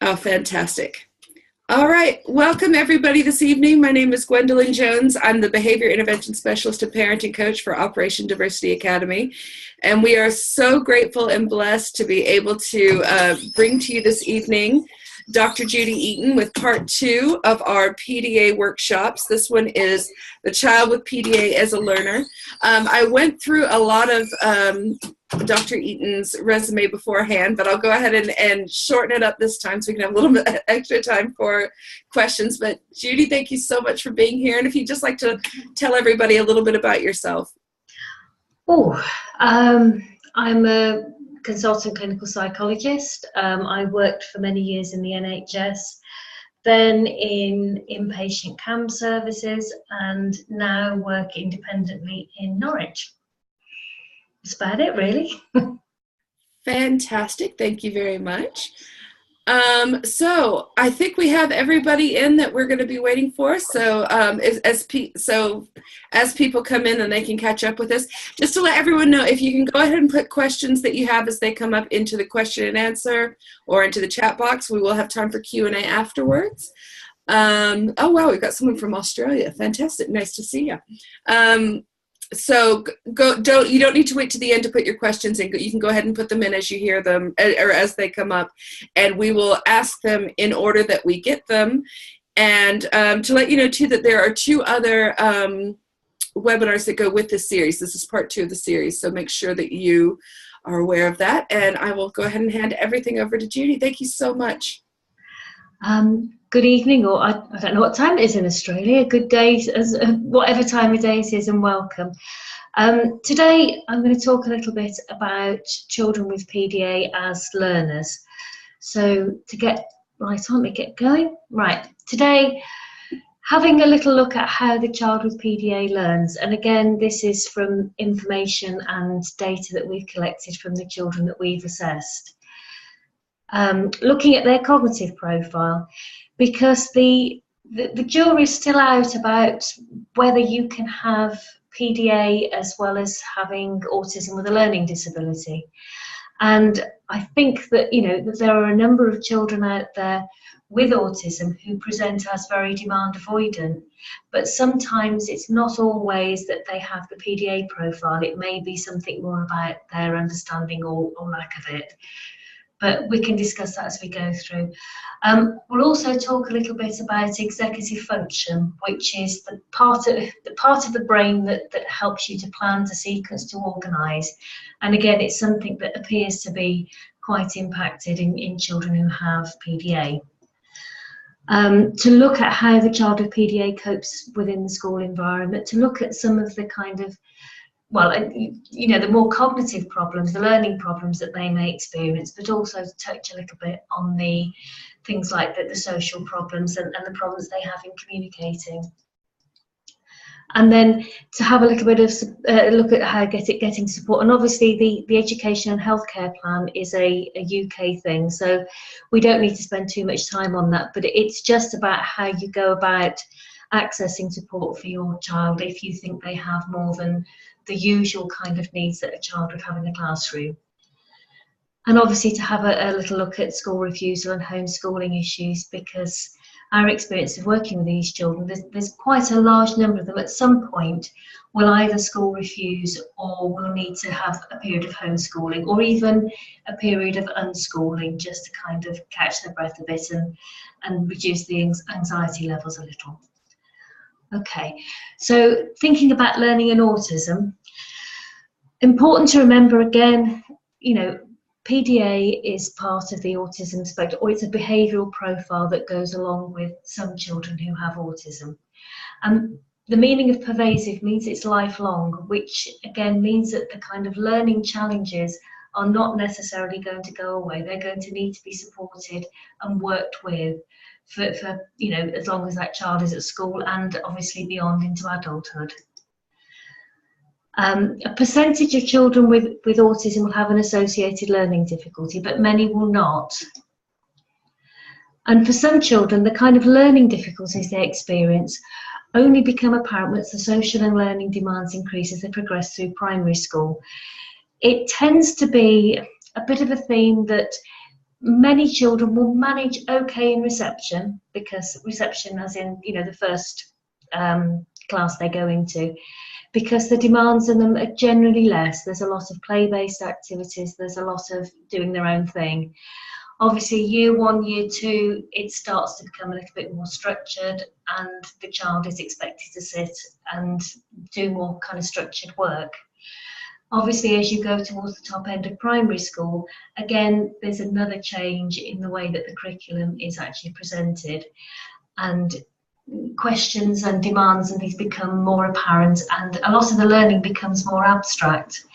Oh, fantastic. All right. Welcome, everybody, this evening. My name is Gwendolyn Jones. I'm the Behavior Intervention Specialist and Parenting Coach for Operation Diversity Academy. And we are so grateful and blessed to be able to bring to you this evening Dr. Judy Eaton with part 2 of our PDA workshops. This one is the child with PDA as a learner. I went through a lot of Dr. Eaton's resume beforehand, but I'll go ahead and shorten it up this time so we can have a little bit extra time for questions. But Judy, thank you so much for being here. And if you'd just like to tell everybody a little bit about yourself. I'm a consultant clinical psychologist. I worked for many years in the NHS, then in inpatient CAMP services, and now work independently in Norwich. That's about it, really. Fantastic. Thank you very much. So I think we have everybody in that we're going to be waiting for. So as people come in, then they can catch up with us. Just to let everyone know, if you can go ahead and put questions that you have as they come up into the question and answer or into the chat box, we will have time for Q&A afterwards. Oh, wow, we've got someone from Australia. Fantastic. Nice to see you. So you don't need to wait to the end to put your questions in. You can go ahead and put them in as you hear them or as they come up, and we will ask them in order that we get them. And to let you know too that there are 2 other webinars that go with this series. This is part 2 of the series, so make sure that you are aware of that. And I will go ahead and hand everything over to Judy. Thank you so much. Good evening, or I don't know what time it is in Australia. Good day, whatever time of day it is, and welcome. Today I'm going to talk a little bit about children with PDA as learners. So to get right on, we get going. Right, today having a little look at how the child with PDA learns, and again this is from information and data that we've collected from the children that we've assessed. Looking at their cognitive profile, because the jury is still out about whether you can have PDA as well as having autism with a learning disability. And I think that, that there are a number of children out there with autism who present as very demand avoidant, but sometimes it's not always that they have the PDA profile. It may be something more about their understanding or lack of it. But we can discuss that as we go through. We'll also talk a little bit about executive function, which is the part of the brain that helps you to plan, to sequence, to organise. And again, it's something that appears to be quite impacted in children who have PDA. To look at how the child with PDA copes within the school environment, to look at some of the kind of the more cognitive problems, the learning problems that they may experience, but also to touch a little bit on the things like the social problems and the problems they have in communicating. And then to have a little bit of look at how getting support. And obviously the education and healthcare plan is a UK thing, so we don't need to spend too much time on that, but it's just about how you go about accessing support for your child if you think they have more than the usual kind of needs that a child would have in a classroom. And obviously to have a little look at school refusal and homeschooling issues, because our experience of working with these children, there's quite a large number of them at some point will either school refuse or will need to have a period of homeschooling or even a period of unschooling, just to kind of catch their breath a bit and reduce the anxiety levels a little. Okay, so thinking about learning and autism, important to remember again, PDA is part of the autism spectrum, or it's a behavioural profile that goes along with some children who have autism. And the meaning of pervasive means it's lifelong, which again means that the kind of learning challenges are not necessarily going to go away. They're going to need to be supported and worked with for as long as that child is at school and obviously beyond into adulthood. A percentage of children with autism will have an associated learning difficulty, but many will not. And for some children, the kind of learning difficulties they experience only become apparent once the social and learning demands increase as they progress through primary school. It tends to be a bit of a theme that many children will manage okay in reception, because reception as in, you know, the first class they go into, because the demands on them are generally less. There's a lot of play-based activities, there's a lot of doing their own thing. Obviously, year one, year two, it starts to become a little bit more structured, and the child is expected to sit and do more kind of structured work. Obviously, as you go towards the top end of primary school, again, there's another change in the way that the curriculum is actually presented, and questions and demands and these become more apparent, and a lot of the learning becomes more abstract.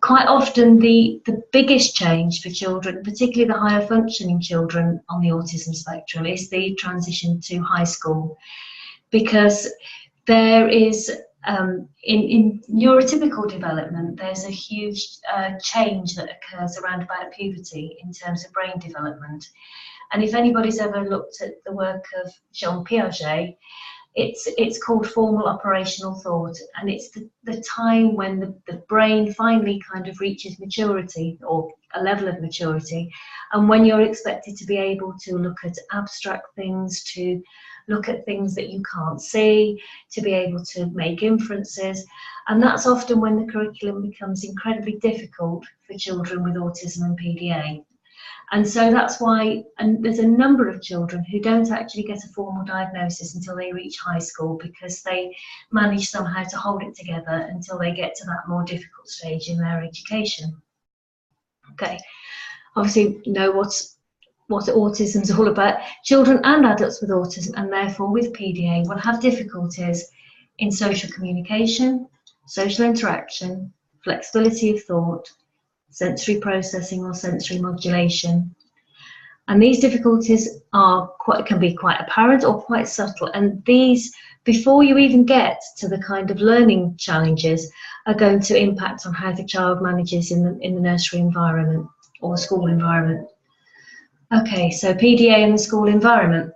Quite often the biggest change for children, particularly the higher functioning children on the autism spectrum, is the transition to high school, because there is in neurotypical development, there's a huge change that occurs around about puberty in terms of brain development. And if anybody's ever looked at the work of Jean Piaget, it's called formal operational thought, and it's the time when the brain finally kind of reaches maturity, or a level of maturity, and when you're expected to be able to look at abstract things, to look at things that you can't see, to be able to make inferences. And that's often when the curriculum becomes incredibly difficult for children with autism and PDA. And so that's why, and there's a number of children who don't actually get a formal diagnosis until they reach high school, because they manage somehow to hold it together until they get to that more difficult stage in their education. Okay, obviously you know what autism is all about. Children and adults with autism, and therefore with PDA, will have difficulties in social communication, social interaction, flexibility of thought, sensory processing or sensory modulation. And these difficulties can be quite apparent or quite subtle, and these, before you even get to the kind of learning challenges, are going to impact on how the child manages in the nursery environment or school environment. Okay, so PDA in the school environment.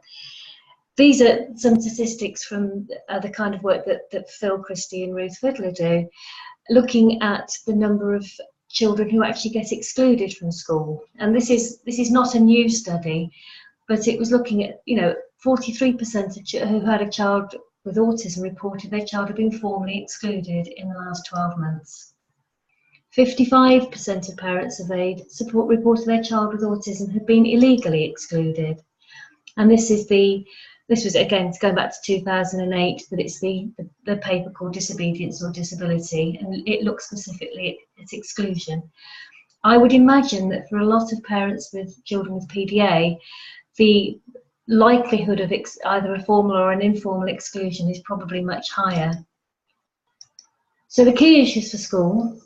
These are some statistics from the kind of work that Phil Christie and Ruth Fiddler do, looking at the number of children who actually get excluded from school. And this is not a new study, but it was looking at, 43% of who had a child with autism reported their child had been formally excluded in the last 12 months. 55% of parents surveyed reported their child with autism had been illegally excluded. And this was again going back to 2008, that it's the paper called Disobedience or Disability, and it looks specifically at exclusion. I would imagine that for a lot of parents with children with PDA, the likelihood of either a formal or an informal exclusion is probably much higher. So the key issues for school: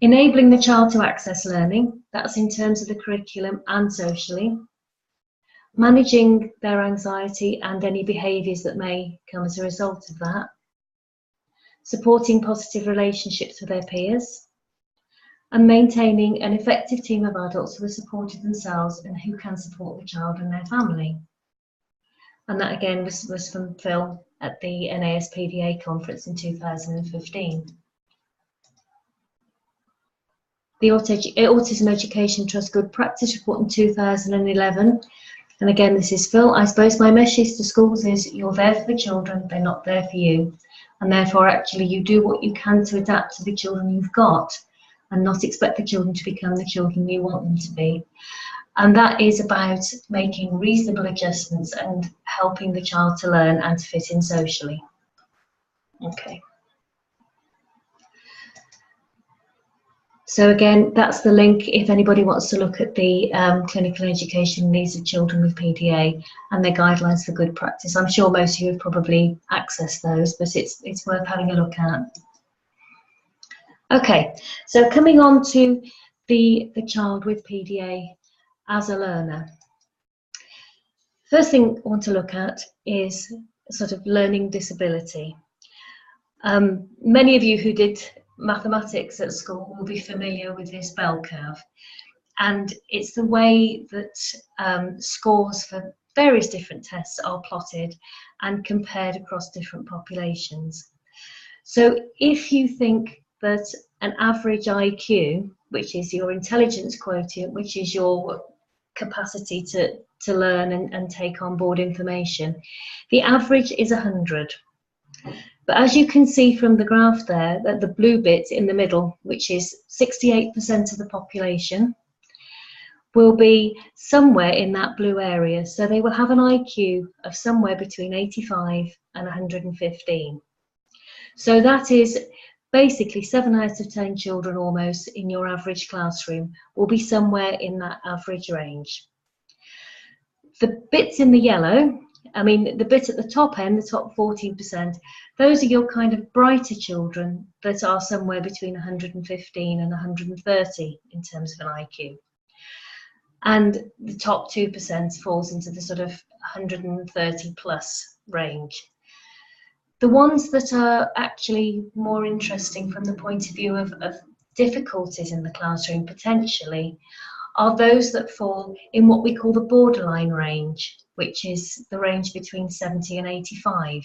enabling the child to access learning, that's in terms of the curriculum and socially. Managing their anxiety and any behaviours that may come as a result of that. Supporting positive relationships with their peers. And maintaining an effective team of adults who are supported themselves and who can support the child and their family. And that again was from Phil at the NASPDA conference in 2015. The Autism Education Trust Good Practice Report in 2011. And again, this is Phil. I suppose my message to schools is you're there for the children, they're not there for you. And therefore, actually, you do what you can to adapt to the children you've got and not expect the children to become the children you want them to be. And that is about making reasonable adjustments and helping the child to learn and to fit in socially. Okay. So again, that's the link if anybody wants to look at the clinical education needs of children with PDA and their guidelines for good practice. I'm sure most of you have probably accessed those, but it's worth having a look at. Okay, so coming on to the child with PDA as a learner. First thing I want to look at is sort of learning disability. Many of you who did mathematics at school will be familiar with this bell curve, and it's the way that scores for various different tests are plotted and compared across different populations. So if you think that an average IQ, which is your intelligence quotient, which is your capacity to learn and take on board information. The average is 100. But as you can see from the graph there, that the blue bit in the middle, which is 68% of the population, will be somewhere in that blue area. So they will have an IQ of somewhere between 85 and 115. So that is basically 7 out of 10 children almost in your average classroom will be somewhere in that average range. The bits in the yellow, I mean the bit at the top end, the top 14%, those are your kind of brighter children that are somewhere between 115 and 130 in terms of an IQ. And the top 2% falls into the sort of 130 plus range. The ones that are actually more interesting from the point of view of difficulties in the classroom potentially are those that fall in what we call the borderline range, which is the range between 70 and 85.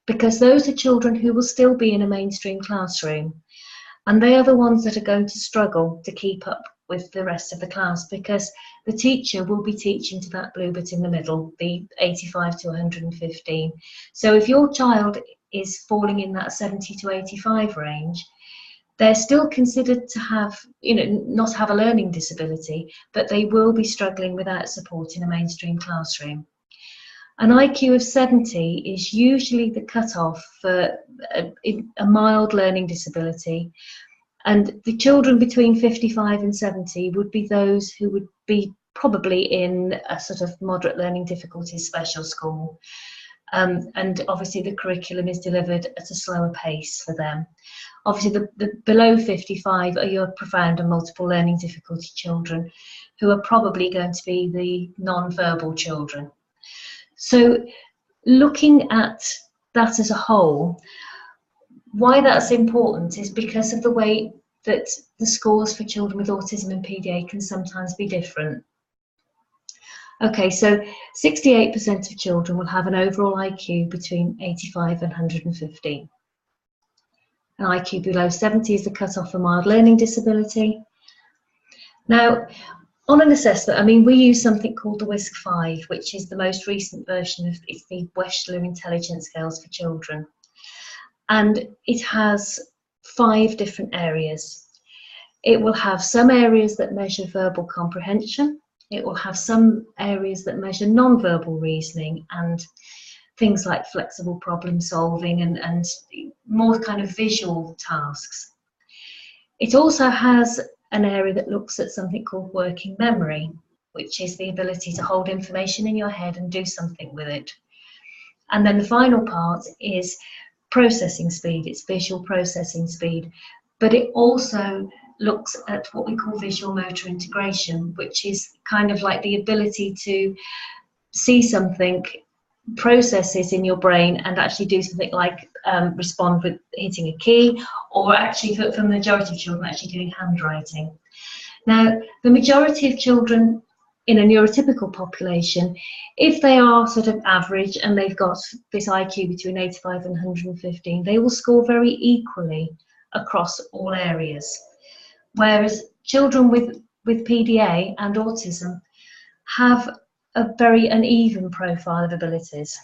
Because those are children who will still be in a mainstream classroom, and they are the ones that are going to struggle to keep up with the rest of the class, because the teacher will be teaching to that blue bit in the middle, the 85 to 115. So if your child is falling in that 70 to 85 range, they're still considered to have, not have a learning disability, but they will be struggling without support in a mainstream classroom. An IQ of 70 is usually the cutoff for a mild learning disability. And the children between 55 and 70 would be those who would be probably in a sort of moderate learning difficulties special school. And obviously the curriculum is delivered at a slower pace for them. Obviously the below 55 are your profound and multiple learning difficulty children, who are probably going to be the non-verbal children. So looking at that as a whole, why that's important is because of the way that the scores for children with autism and PDA can sometimes be different. Okay, so 68% of children will have an overall IQ between 85 and 115. An IQ below 70 is the cutoff for mild learning disability. Now, on an assessment, I mean, we use something called the WISC-5, which is the most recent version of the Wechsler Intelligence Scales for Children. And it has 5 different areas. It will have some areas that measure verbal comprehension. It will have some areas that measure non-verbal reasoning and things like flexible problem solving and more kind of visual tasks. It also has an area that looks at something called working memory, which is the ability to hold information in your head and do something with it. And then the final part is processing speed, it's visual processing speed, but it also looks at what we call visual motor integration, which is kind of like the ability to see something, process it in your brain and actually do something like respond with hitting a key, or actually for the majority of children actually doing handwriting. Now, the majority of children in a neurotypical population, if they are sort of average and they've got this IQ between 85 and 115, they will score very equally across all areas. Whereas children with PDA and autism have a very uneven profile of abilities.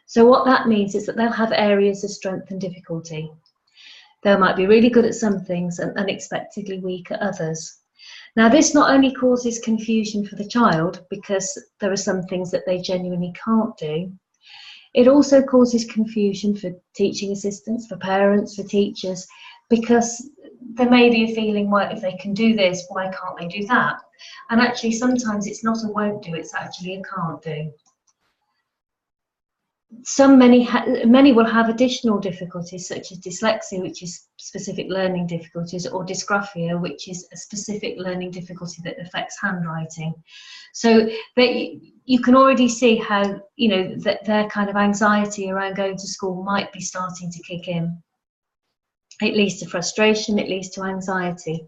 So what that means is that they'll have areas of strength and difficulty. They might be really good at some things and unexpectedly weak at others. Now, this not only causes confusion for the child because there are some things that they genuinely can't do, it also causes confusion for teaching assistants, for parents, for teachers, because there may be a feeling, well, if they can do this, why can't they do that? And actually, sometimes it's not a won't do, it's actually a can't do. Many will have additional difficulties, such as dyslexia, which is specific learning difficulties, or dysgraphia, which is a specific learning difficulty that affects handwriting. So that you can already see how, that their kind of anxiety around going to school might be starting to kick in. It leads to frustration, it leads to anxiety.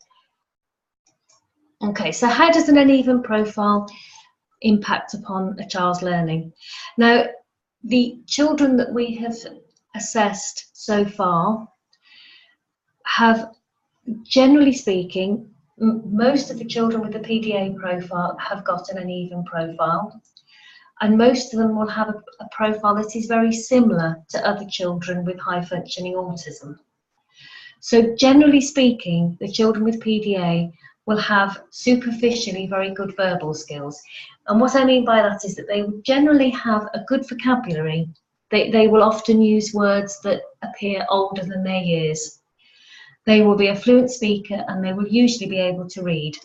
Okay, so how does an uneven profile impact upon a child's learning? Now, the children that we have assessed so far have, generally speaking, most of the children with the PDA profile have got an uneven profile, and most of them will have a profile that is very similar to other children with high functioning autism. So generally speaking, the children with PDA will have superficially very good verbal skills. And what I mean by that is that they will generally have a good vocabulary. They will often use words that appear older than their years. They will be a fluent speaker and they will usually be able to read.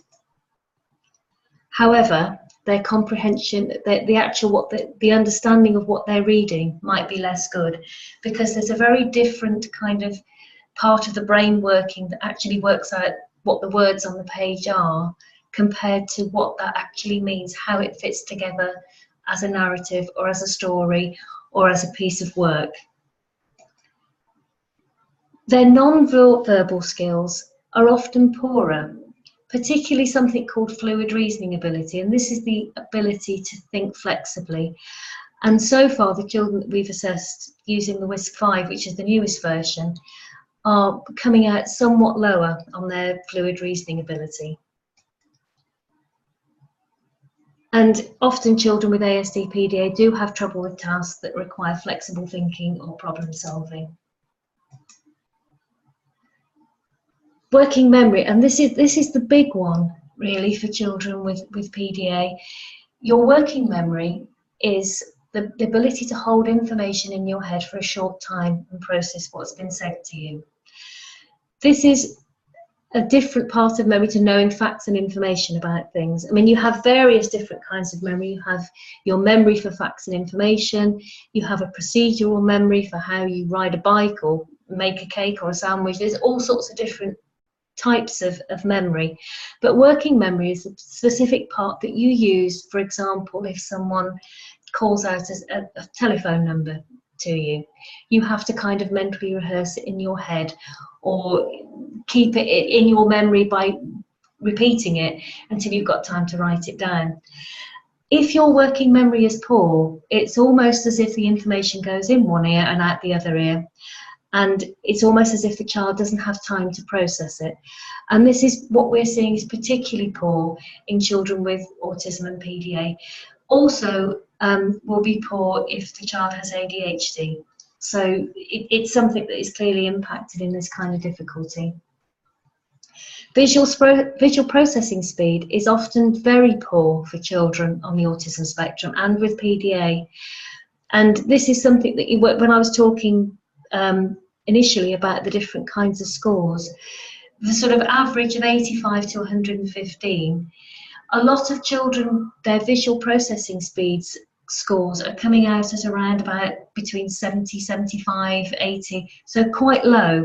However, their comprehension, the understanding of what they're reading might be less good, because there's a very different kind of part of the brain working that actually works out what the words on the page are compared to what that actually means, how it fits together as a narrative or as a story or as a piece of work. Their non-verbal skills are often poorer, particularly something called fluid reasoning ability, and this is the ability to think flexibly. And so far, the children that we've assessed using the WISC-5, which is the newest version, are coming out somewhat lower on their fluid reasoning ability. And often children with ASD PDA do have trouble with tasks that require flexible thinking or problem solving. Working memory, and this is the big one really for children with PDA. Your working memory is the ability to hold information in your head for a short time and process what's been said to you. This is a different part of memory to knowing facts and information about things. I mean, you have various different kinds of memory. You have your memory for facts and information. You have a procedural memory for how you ride a bike or make a cake or a sandwich. There's all sorts of different types of memory, but working memory is a specific part that you use. For example, if someone calls out a telephone number to you, you have to kind of mentally rehearse it in your head or keep it in your memory by repeating it until you've got time to write it down. If your working memory is poor, it's almost as if the information goes in one ear and out the other ear. And it's almost as if the child doesn't have time to process it. And this is what we're seeing is particularly poor in children with autism and PDA. Also will be poor if the child has ADHD. So it's something that is clearly impacted in this kind of difficulty. Visual processing speed is often very poor for children on the autism spectrum and with PDA. And this is something that when I was talking initially about the different kinds of scores, the sort of average of 85 to 115, a lot of children, their visual processing speeds scores are coming out at around about between 70, 75, 80, so quite low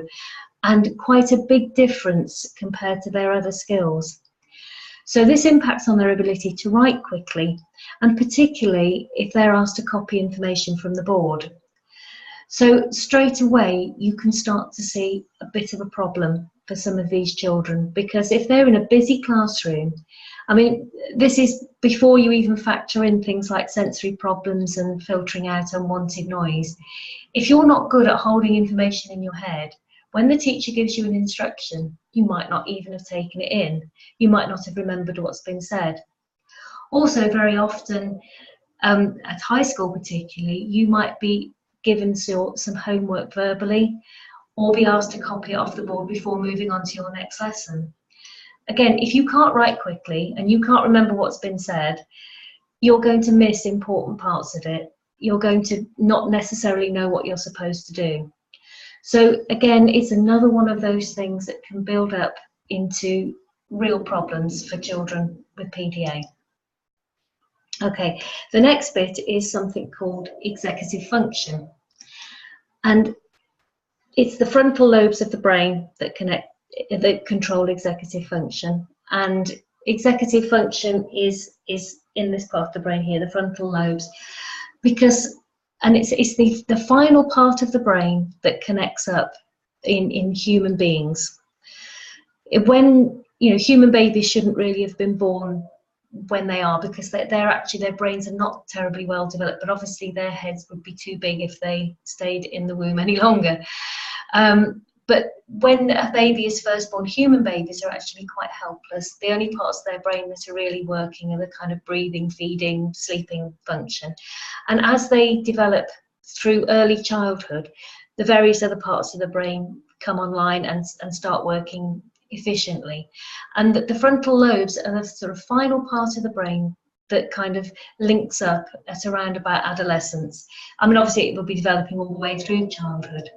and quite a big difference compared to their other skills. So this impacts on their ability to write quickly, and particularly if they're asked to copy information from the board. So straight away, you can start to see a bit of a problem for some of these children, because if they're in a busy classroom, I mean, this is before you even factor in things like sensory problems and filtering out unwanted noise. If you're not good at holding information in your head, when the teacher gives you an instruction, you might not even have taken it in. You might not have remembered what's been said. Also, very often, at high school particularly, you might be given some homework verbally or be asked to copy it off the board before moving on to your next lesson. Again, if you can't write quickly and you can't remember what's been said, you're going to miss important parts of it. You're going to not necessarily know what you're supposed to do. So again, it's another one of those things that can build up into real problems for children with PDA. Okay, the next bit is something called executive function. And it's the frontal lobes of the brain that control executive function. And executive function is in this part of the brain here, the frontal lobes, because it's the final part of the brain that connects up in human beings. When, you know, human babies shouldn't really have been born when they are, because their brains are not terribly well developed, but obviously their heads would be too big if they stayed in the womb any longer. But when a baby is first born, human babies are actually quite helpless. The only parts of their brain that are really working are the kind of breathing, feeding, sleeping function. And as they develop through early childhood, the various other parts of the brain come online and start working efficiently. And the frontal lobes are the sort of final part of the brain that kind of links up at around about adolescence. I mean, obviously it will be developing all the way through childhood.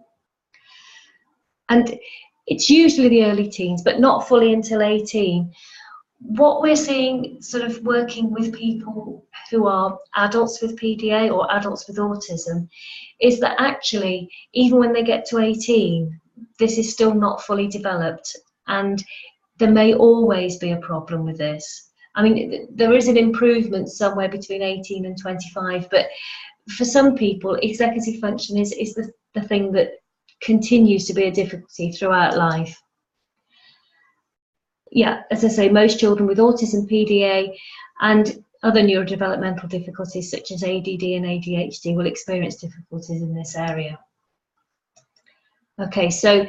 And it's usually the early teens, but not fully until 18. What we're seeing sort of working with people who are adults with PDA or adults with autism is that actually, even when they get to 18, this is still not fully developed, and there may always be a problem with this. I mean, there is an improvement somewhere between 18 and 25, but for some people, executive function is the thing that continues to be a difficulty throughout life. Yeah, as I say, most children with autism, PDA, and other neurodevelopmental difficulties such as ADD and ADHD will experience difficulties in this area. Okay, so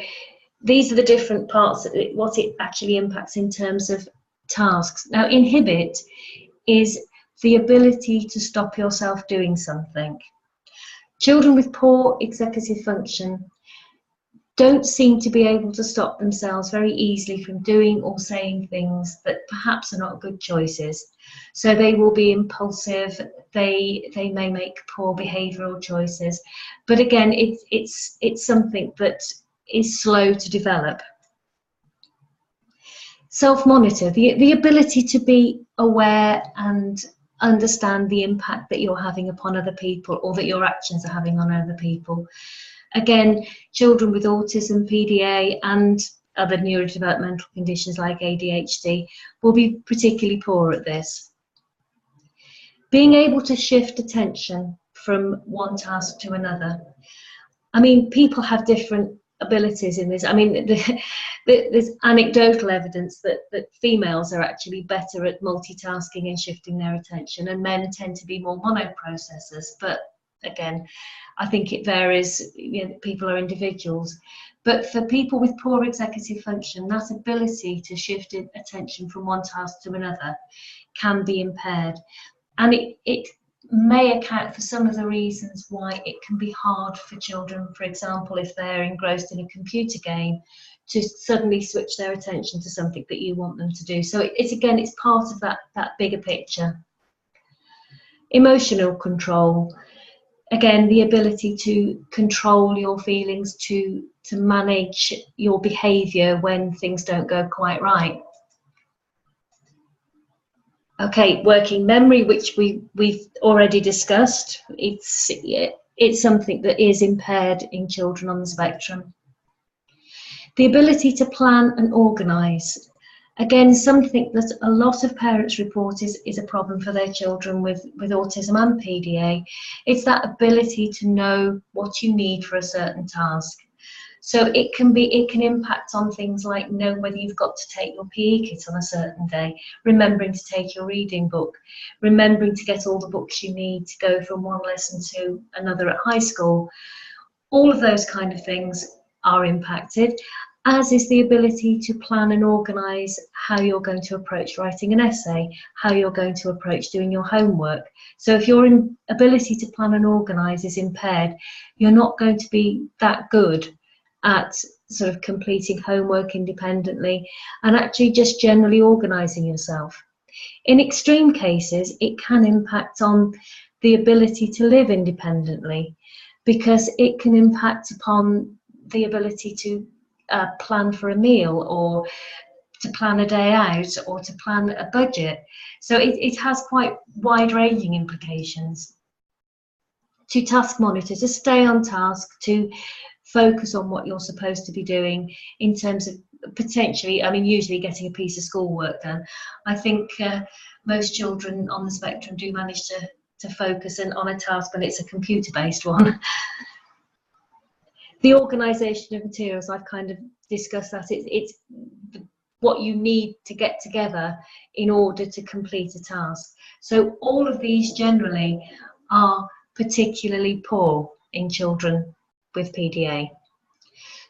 these are the different parts, what it actually impacts in terms of tasks. Now, inhibit is the ability to stop yourself doing something. Children with poor executive function don't seem to be able to stop themselves very easily from doing or saying things that perhaps are not good choices. So they will be impulsive, they may make poor behavioural choices. But again, it's something that is slow to develop. Self-monitor, the ability to be aware and understand the impact that you're having upon other people or that your actions are having on other people. Again, children with autism, PDA, and other neurodevelopmental conditions like ADHD will be particularly poor at this. Being able to shift attention from one task to another. I mean, people have different abilities in this. I mean, there's anecdotal evidence that females are actually better at multitasking and shifting their attention, and men tend to be more monoprocessors. But again, I think it varies, you know, people are individuals. But for people with poor executive function, that ability to shift attention from one task to another can be impaired. And it may account for some of the reasons why it can be hard for children, for example, if they're engrossed in a computer game, to suddenly switch their attention to something that you want them to do. So it's part of that bigger picture. Emotional control. Again, the ability to control your feelings, to manage your behaviour when things don't go quite right. Okay, working memory, which we've already discussed. It's something that is impaired in children on the spectrum. The ability to plan and organise. Again, something that a lot of parents report is a problem for their children with autism and PDA. It's that ability to know what you need for a certain task. So it can impact on things like knowing whether you've got to take your PE kit on a certain day, remembering to take your reading book, remembering to get all the books you need to go from one lesson to another at high school. All of those kind of things are impacted, as is the ability to plan and organise how you're going to approach writing an essay, how you're going to approach doing your homework. So if your ability to plan and organise is impaired, you're not going to be that good at sort of completing homework independently and actually just generally organising yourself. In extreme cases, it can impact on the ability to live independently, because it can impact upon the ability to plan for a meal, or to plan a day out, or to plan a budget. So it has quite wide-ranging implications. To task monitor, to stay on task, to focus on what you're supposed to be doing in terms of potentially, I mean, usually getting a piece of schoolwork done. I think most children on the spectrum do manage to focus on a task when it's a computer-based one. The organisation of materials, I've kind of discussed that. It's what you need to get together in order to complete a task. So all of these generally are particularly poor in children with PDA.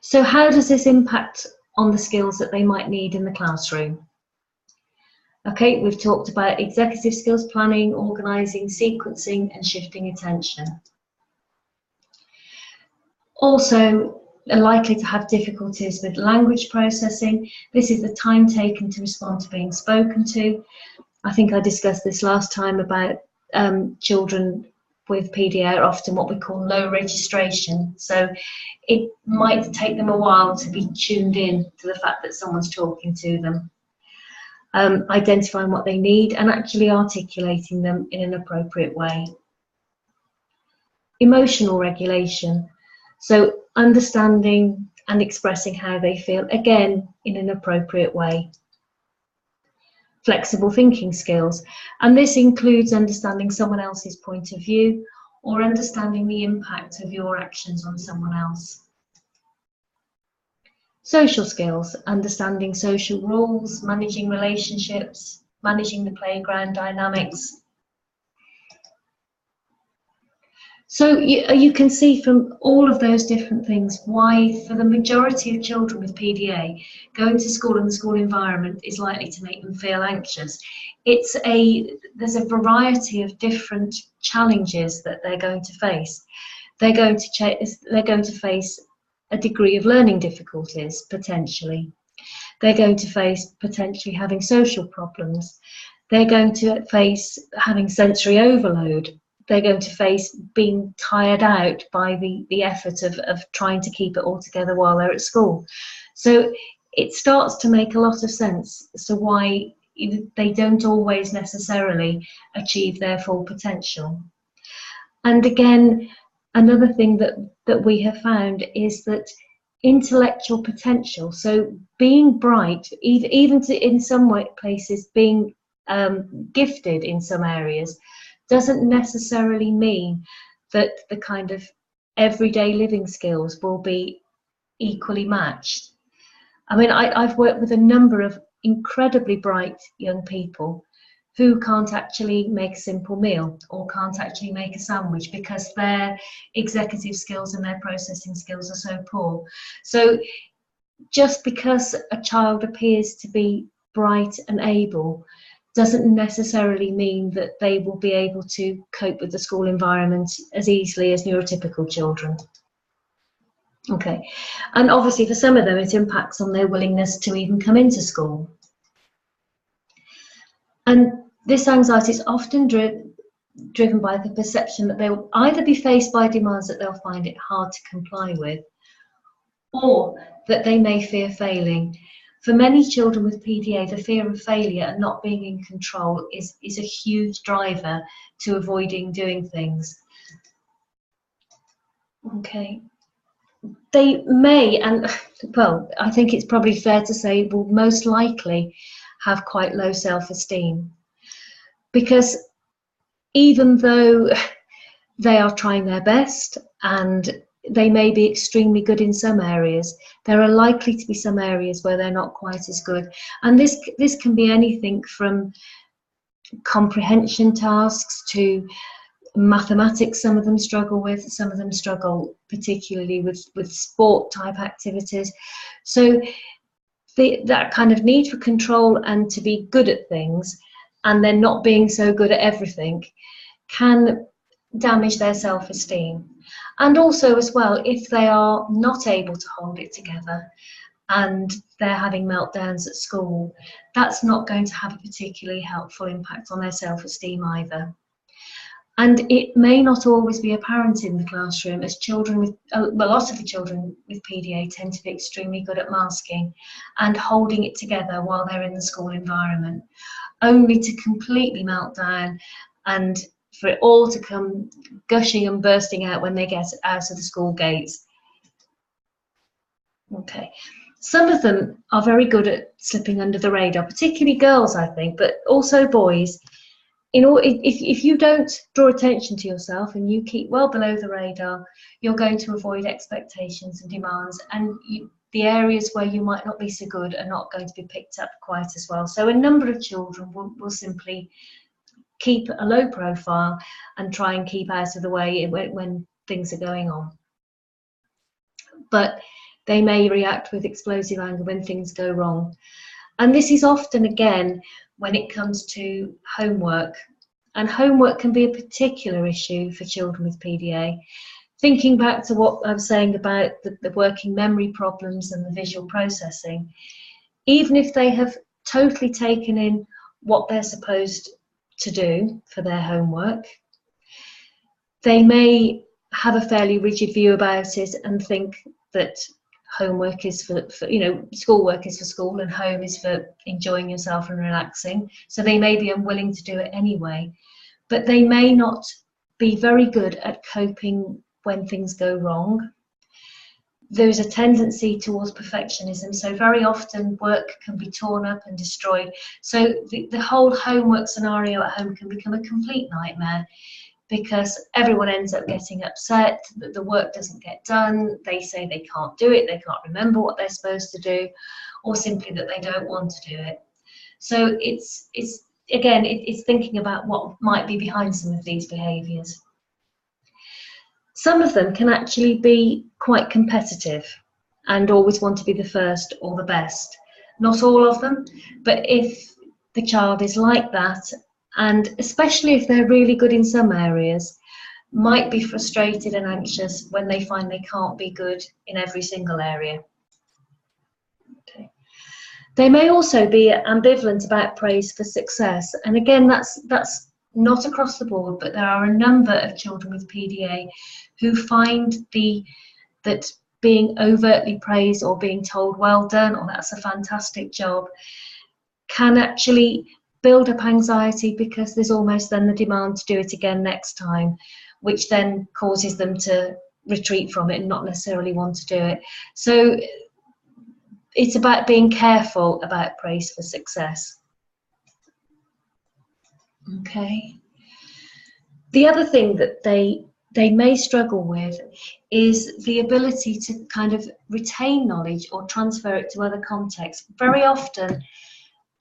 So how does this impact on the skills that they might need in the classroom? Okay, we've talked about executive skills, planning, organising, sequencing and shifting attention. Also, are likely to have difficulties with language processing. This is the time taken to respond to being spoken to. I think I discussed this last time about children with PDA are often what we call low registration. So it might take them a while to be tuned in to the fact that someone's talking to them. Identifying what they need and actually articulating them in an appropriate way. Emotional regulation. So understanding and expressing how they feel, again, in an appropriate way. Flexible thinking skills, and this includes understanding someone else's point of view or understanding the impact of your actions on someone else. Social skills, understanding social rules, managing relationships, managing the playground dynamics. So you can see from all of those different things why, for the majority of children with PDA, going to school and the school environment is likely to make them feel anxious. There's a variety of different challenges that they're going to face. They're going to face a degree of learning difficulties, potentially. They're going to face potentially having social problems. They're going to face having sensory overload. They're going to face being tired out by the effort of trying to keep it all together while they're at school. So it starts to make a lot of sense as to why they don't always necessarily achieve their full potential. And again, another thing that we have found is that intellectual potential, so being bright, even in some places being gifted in some areas, doesn't necessarily mean that the kind of everyday living skills will be equally matched. I mean, I've worked with a number of incredibly bright young people who can't actually make a simple meal or can't actually make a sandwich because their executive skills and their processing skills are so poor. So just because a child appears to be bright and able doesn't necessarily mean that they will be able to cope with the school environment as easily as neurotypical children. Okay, and obviously for some of them it impacts on their willingness to even come into school. And this anxiety is often driven by the perception that they will either be faced by demands that they'll find it hard to comply with, or that they may fear failing. For many children with PDA, the fear of failure and not being in control is a huge driver to avoiding doing things. Okay. They may, and well, I think it's probably fair to say, will most likely have quite low self-esteem. Because even though they are trying their best and they may be extremely good in some areas, there are likely to be some areas where they're not quite as good. And this can be anything from comprehension tasks to mathematics. Some of them struggle with, some of them struggle particularly with sport type activities. So that kind of need for control and to be good at things, and then not being so good at everything, can damage their self-esteem. And also as well, if they are not able to hold it together and they're having meltdowns at school, that's not going to have a particularly helpful impact on their self-esteem either. And it may not always be apparent in the classroom, as children with, a lot of the children with PDA tend to be extremely good at masking and holding it together while they're in the school environment, only to completely melt down and for it all to come gushing and bursting out when they get out of the school gates. Okay, some of them are very good at slipping under the radar, particularly girls, I think, but also boys. If you don't draw attention to yourself and you keep well below the radar, you're going to avoid expectations and demands, and the areas where you might not be so good are not going to be picked up quite as well. So a number of children will simply keep a low profile and try and keep out of the way when things are going on. But they may react with explosive anger when things go wrong. And this is often, again, when it comes to homework. And homework can be a particular issue for children with PDA. Thinking back to what I was saying about the working memory problems and the visual processing, even if they have totally taken in what they're supposed to do for their homework, they may have a fairly rigid view about it and think that homework is for schoolwork is for school and home is for enjoying yourself and relaxing. So they may be unwilling to do it anyway, but they may not be very good at coping when things go wrong. There's a tendency towards perfectionism, so very often work can be torn up and destroyed. So the whole homework scenario at home can become a complete nightmare, because everyone ends up getting upset that the work doesn't get done. They say they can't do it, they can't remember what they're supposed to do, or simply that they don't want to do it. So it's thinking about what might be behind some of these behaviours. Some of them can actually be quite competitive and always want to be the first or the best. Not all of them, but if the child is like that, and especially if they're really good in some areas, might be frustrated and anxious when they find they can't be good in every single area. Okay. They may also be ambivalent about praise for success, and again, that's not across the board, but there are a number of children with PDA who find that being overtly praised or being told well done or that's a fantastic job can actually build up anxiety, because there's almost then the demand to do it again next time, which then causes them to retreat from it and not necessarily want to do it. So it's about being careful about praise for success. Okay. The other thing that they may struggle with is the ability to kind of retain knowledge or transfer it to other contexts. Very often,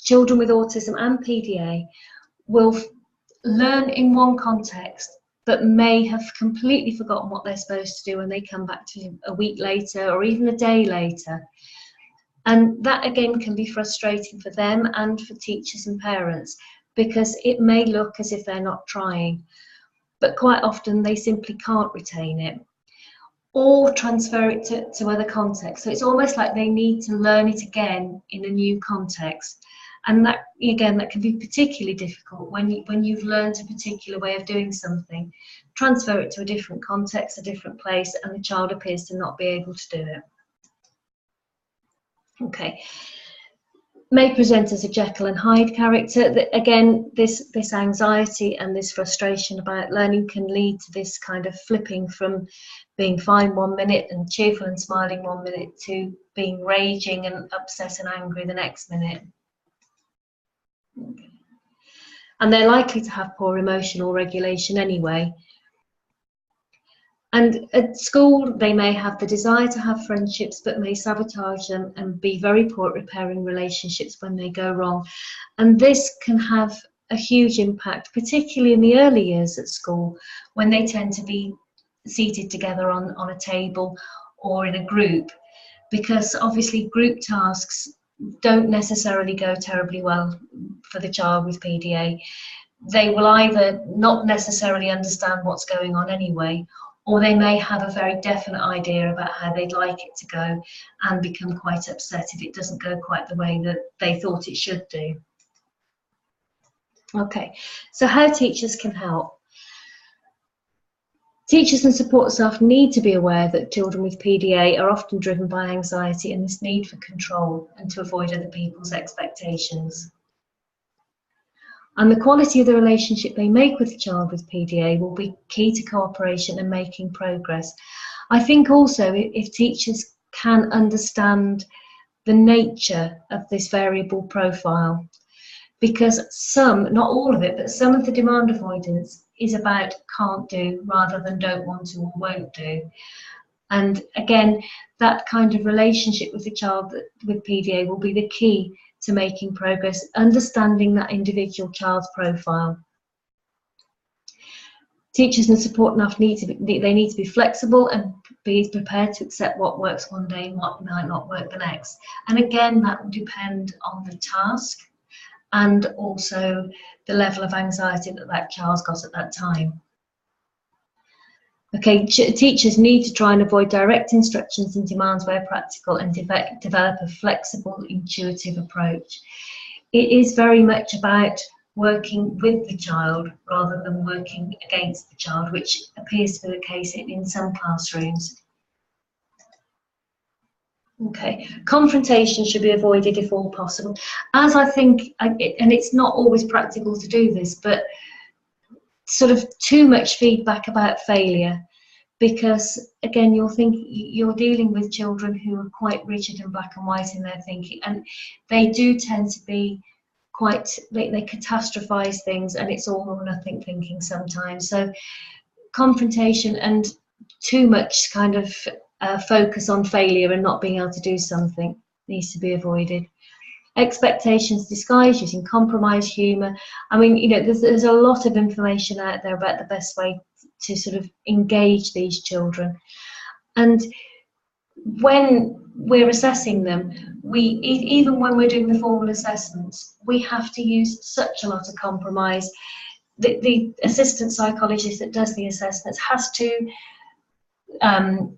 children with autism and PDA will learn in one context, but may have completely forgotten what they're supposed to do when they come back to a week later or even a day later. And that again can be frustrating for them and for teachers and parents, because it may look as if they're not trying, but quite often they simply can't retain it or transfer it to other contexts. So it's almost like they need to learn it again in a new context. And that, again, that can be particularly difficult when you've learned a particular way of doing something. Transfer it to a different context, a different place, and the child appears to not be able to do it. Okay. May present as a Jekyll and Hyde character. Again, this anxiety and this frustration about learning can lead to this kind of flipping from being fine 1 minute and cheerful and smiling 1 minute to being raging and upset and angry the next minute. Okay. And they're likely to have poor emotional regulation anyway. And at school, they may have the desire to have friendships, but may sabotage them and be very poor at repairing relationships when they go wrong. And this can have a huge impact, particularly in the early years at school, when they tend to be seated together on a table or in a group, because obviously group tasks don't necessarily go terribly well for the child with PDA. They will either not necessarily understand what's going on anyway, or they may have a very definite idea about how they'd like it to go and become quite upset if it doesn't go quite the way that they thought it should do. Okay, so how teachers can help. Teachers and support staff need to be aware that children with PDA are often driven by anxiety and this need for control and to avoid other people's expectations. And the quality of the relationship they make with the child with PDA will be key to cooperation and making progress. I think also if teachers can understand the nature of this variable profile, because some, not all of it, but some of the demand avoidance is about can't do rather than don't want to or won't do. And again, that kind of relationship with the child with PDA will be the key to making progress, understanding that individual child's profile. Teachers and support staff need to be flexible and be prepared to accept what works one day and what might not work the next. And again, that will depend on the task and also the level of anxiety that that child's got at that time. Okay, teachers need to try and avoid direct instructions and demands where practical and develop a flexible, intuitive approach. It is very much about working with the child rather than working against the child, which appears to be the case in some classrooms. Okay, confrontation should be avoided if all possible. As I think, and it's not always practical to do this, but sort of too much feedback about failure, because again, you're dealing with children who are quite rigid and black and white in their thinking, and they do tend to be quite, they catastrophize things, and it's all or nothing thinking sometimes. So confrontation and too much kind of focus on failure and not being able to do something needs to be avoided. Expectations disguised using compromise, humour. I mean, you know, there's a lot of information out there about the best way to sort of engage these children. And when we're assessing them, even when we're doing the formal assessments, we have to use such a lot of compromise. The assistant psychologist that does the assessments has to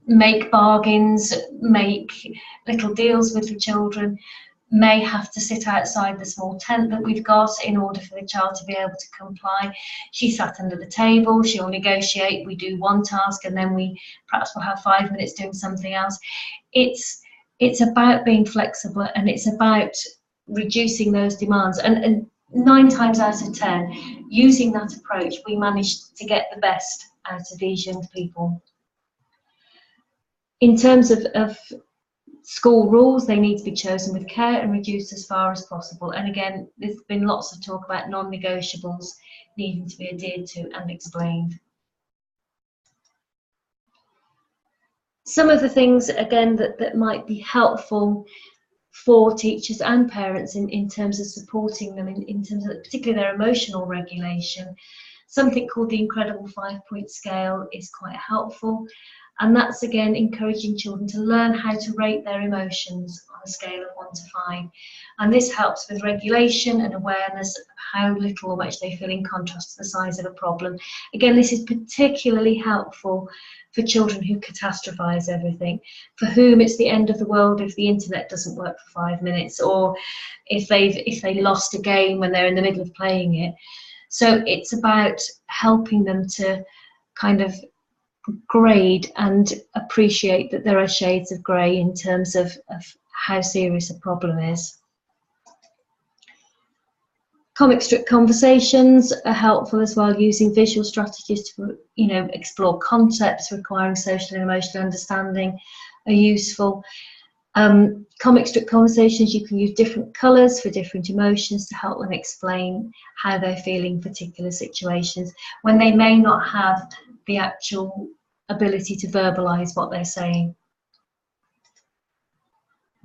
make bargains, make little deals with the children, may have to sit outside the small tent that we've got in order for the child to be able to comply. She sat under the table, she'll negotiate, we do one task and then we perhaps will have 5 minutes doing something else. It's about being flexible, and it's about reducing those demands, and 9 times out of 10, using that approach, we manage to get the best out of these young people. In terms of school rules, they need to be chosen with care and reduced as far as possible. And again, there's been lots of talk about non-negotiables needing to be adhered to and explained. Some of the things, again, that might be helpful for teachers and parents in terms of supporting them in terms of particularly their emotional regulation. Something called the Incredible 5-point scale is quite helpful. And that's, again, encouraging children to learn how to rate their emotions on a scale of 1 to 5. And this helps with regulation and awareness of how little or much they feel in contrast to the size of a problem. Again, this is particularly helpful for children who catastrophize everything, for whom it's the end of the world if the internet doesn't work for 5 minutes, or if they lost a game when they're in the middle of playing it. So it's about helping them to kind of grade and appreciate that there are shades of grey in terms of how serious a problem is. Comic strip conversations are helpful as well, using visual strategies to, you know, explore concepts requiring social and emotional understanding are useful. Comic strip conversations, you can use different colours for different emotions to help them explain how they're feeling particular situations when they may not have the actual ability to verbalise what they're saying.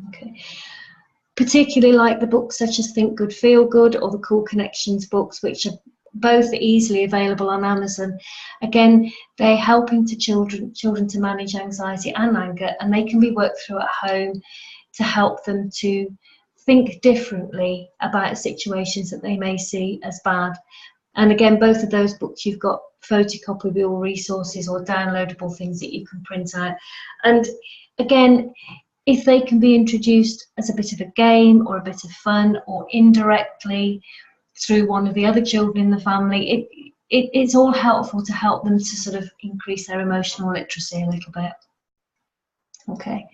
Okay. Particularly like the books such as Think Good, Feel Good or the Cool Connections books, which are both easily available on Amazon. Again, they're helping children to manage anxiety and anger, and they can be worked through at home to help them to think differently about situations that they may see as bad. And again, both of those books, you've got photocopyable resources or downloadable things that you can print out. And again, if they can be introduced as a bit of a game or a bit of fun or indirectly through one of the other children in the family, it's all helpful to help them to sort of increase their emotional literacy a little bit. Okay,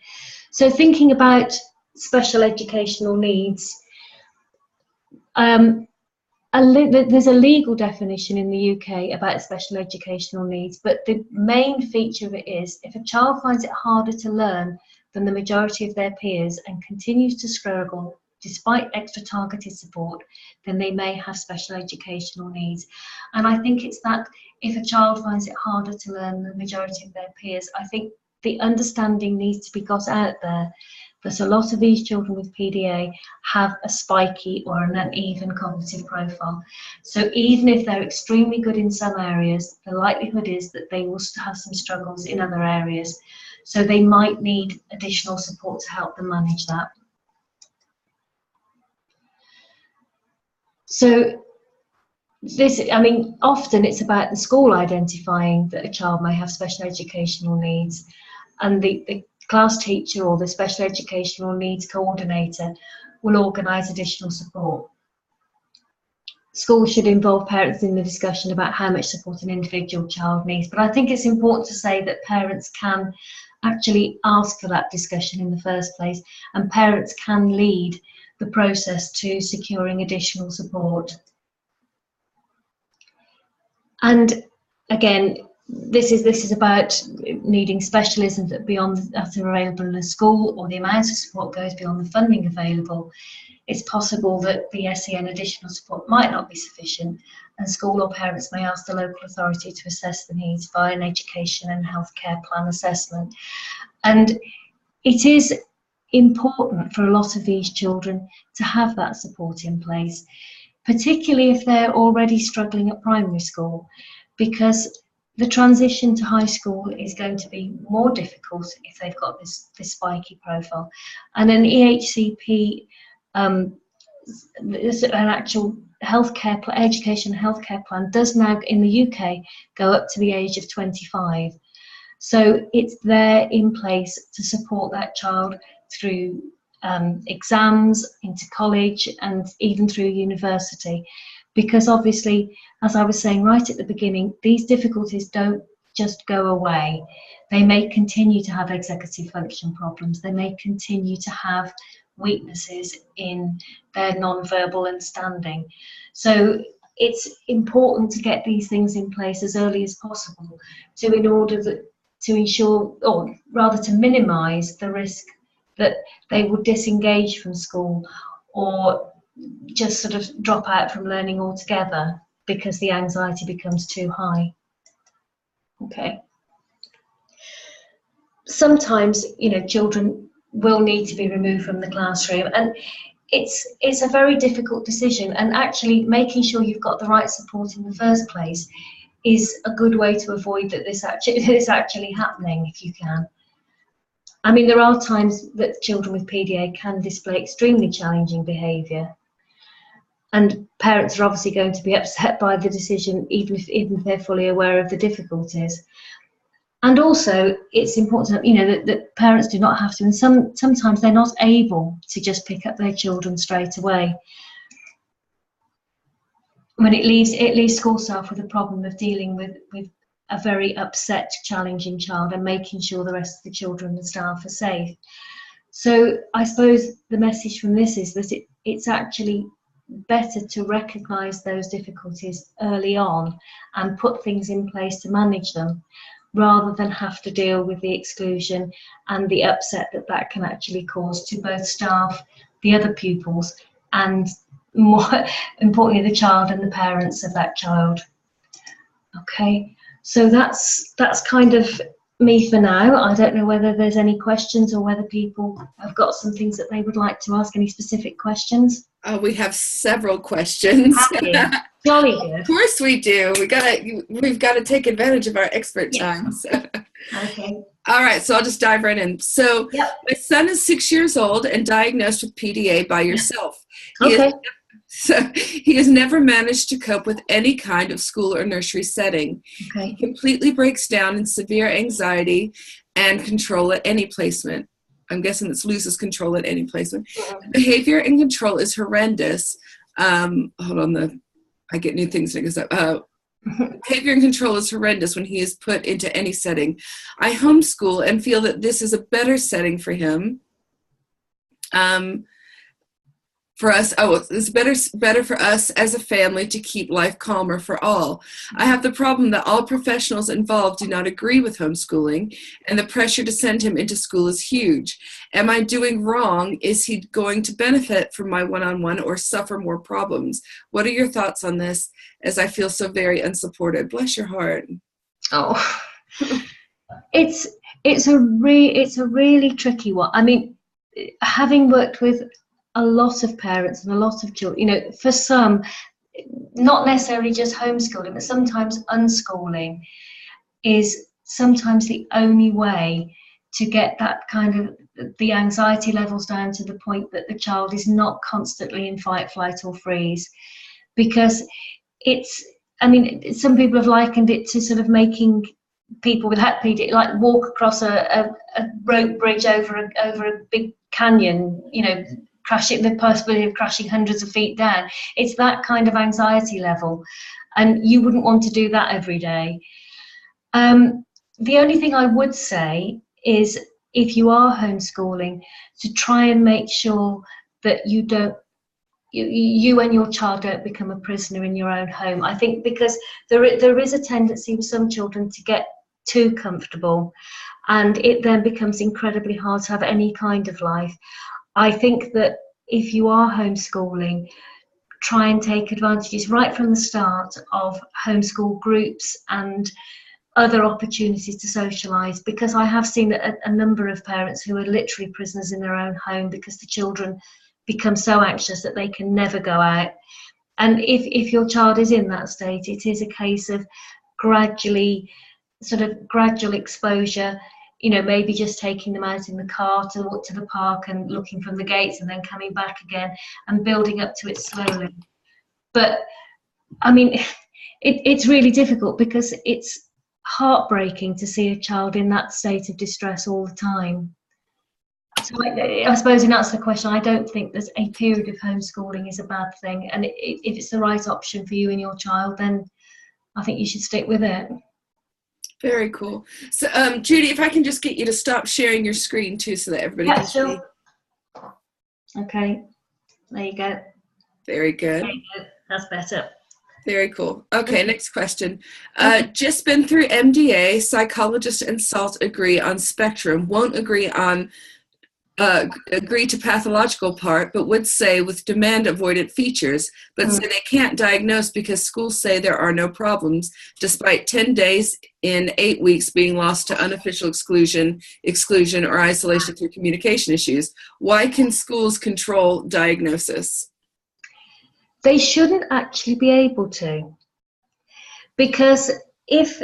so thinking about special educational needs, there's a legal definition in the UK about special educational needs, but the main feature of it is if a child finds it harder to learn than the majority of their peers and continues to struggle despite extra targeted support, then they may have special educational needs. And I think it's that if a child finds it harder to learn than the majority of their peers, I think the understanding needs to be got out there that a lot of these children with PDA have a spiky or an uneven cognitive profile. So even if they're extremely good in some areas, the likelihood is that they will have some struggles in other areas. So they might need additional support to help them manage that. So this, I mean, often it's about the school identifying that a child may have special educational needs, and the class teacher or the special educational needs coordinator will organise additional support. Schools should involve parents in the discussion about how much support an individual child needs, but I think it's important to say that parents can actually ask for that discussion in the first place, and parents can lead the process to securing additional support. And again, this is about needing specialism that are available in a school, or the amount of support goes beyond the funding available. It's possible that the SEN additional support might not be sufficient, and school or parents may ask the local authority to assess the needs via an education and healthcare plan assessment. And it is important for a lot of these children to have that support in place, particularly if they're already struggling at primary school, because the transition to high school is going to be more difficult if they've got this spiky profile. And an EHCP, an actual healthcare education healthcare plan does now in the UK go up to the age of 25. So it's there in place to support that child through exams, into college, and even through university. Because obviously, as I was saying right at the beginning, these difficulties don't just go away. They may continue to have executive function problems. They may continue to have weaknesses in their non-verbal understanding. So it's important to get these things in place as early as possible to ensure, or rather to minimise the risk that they will disengage from school or just sort of drop out from learning altogether because the anxiety becomes too high. Okay. Sometimes, you know, children will need to be removed from the classroom, and it's a very difficult decision, and actually making sure you've got the right support in the first place is a good way to avoid that this actually happening, if you can. I mean, there are times that children with PDA can display extremely challenging behaviour, and parents are obviously going to be upset by the decision, even if they're fully aware of the difficulties. And also, it's important, you know, that parents do not have to, and sometimes they're not able to just pick up their children straight away. When it leaves school staff with a problem of dealing with a very upset, challenging child and making sure the rest of the children and staff are safe. So I suppose the message from this is that it's actually better to recognise those difficulties early on and put things in place to manage them, rather than have to deal with the exclusion and the upset that can actually cause to both staff, the other pupils, and more importantly, the child and the parents of that child. Okay, so that's kind of me for now. I don't know whether there's any questions or whether people have got some things that they would like to ask, any specific questions. We have several questions. Jolly good. Of course we do. We've got to take advantage of our expert time. So. Okay. All right, so I'll just dive right in. So My son is 6 years old and diagnosed with PDA by yourself. Okay. He has never managed to cope with any kind of school or nursery setting. Okay. He completely breaks down in severe anxiety and control at any placement. I'm guessing this loses control at any placement. The behavior and control is horrendous. Hold on, I get new things that goes up. Behavior and control is horrendous when he is put into any setting. I homeschool and feel that this is a better setting for him. For us, it's better for us as a family to keep life calmer for all. I have the problem that all professionals involved do not agree with homeschooling, and the pressure to send him into school is huge. Am I doing wrong? Is he going to benefit from my one-on-one or suffer more problems? What are your thoughts on this, as I feel so very unsupported? Bless your heart. Oh, it's It's a really tricky one. I mean, having worked with a lot of parents and a lot of children, you know, for some, not necessarily just homeschooling, but sometimes unschooling is sometimes the only way to get that kind of the anxiety levels down to the point that the child is not constantly in fight, flight, or freeze. Because it's, I mean, some people have likened it to sort of making people without PDA like walk across a rope bridge over a big canyon, you know, crashing, the possibility of crashing hundreds of feet down. It's that kind of anxiety level, and you wouldn't want to do that every day. The only thing I would say is, if you are homeschooling, to try and make sure that you don't, you and your child don't become a prisoner in your own home. I think because there is a tendency with some children to get too comfortable, and it then becomes incredibly hard to have any kind of life. I think that if you are homeschooling, try and take advantages right from the start of homeschool groups and other opportunities to socialise, because I have seen a number of parents who are literally prisoners in their own home because the children become so anxious that they can never go out. And if your child is in that state, it is a case of gradual exposure, you know, maybe just taking them out in the car to the park and looking from the gates and then coming back again and building up to it slowly. But I mean, it's really difficult because it's heartbreaking to see a child in that state of distress all the time. So I suppose in answer to the question, I don't think that a period of homeschooling is a bad thing, and if it's the right option for you and your child, then I think you should stick with it. Very cool. So, Judy, if I can just get you to stop sharing your screen too, so that everybody can see. Okay, there you go. Very good. There you go. That's better. Very cool. Okay, next question. Just been through MDA. Psychologist and SALT agree on spectrum. Won't agree on agree to pathological part, but would say with demand avoidant features, but say they can't diagnose because schools say there are no problems, despite 10 days in 8 weeks being lost to unofficial exclusion, or isolation through communication issues. Why can schools control diagnosis? They shouldn't actually be able to, because if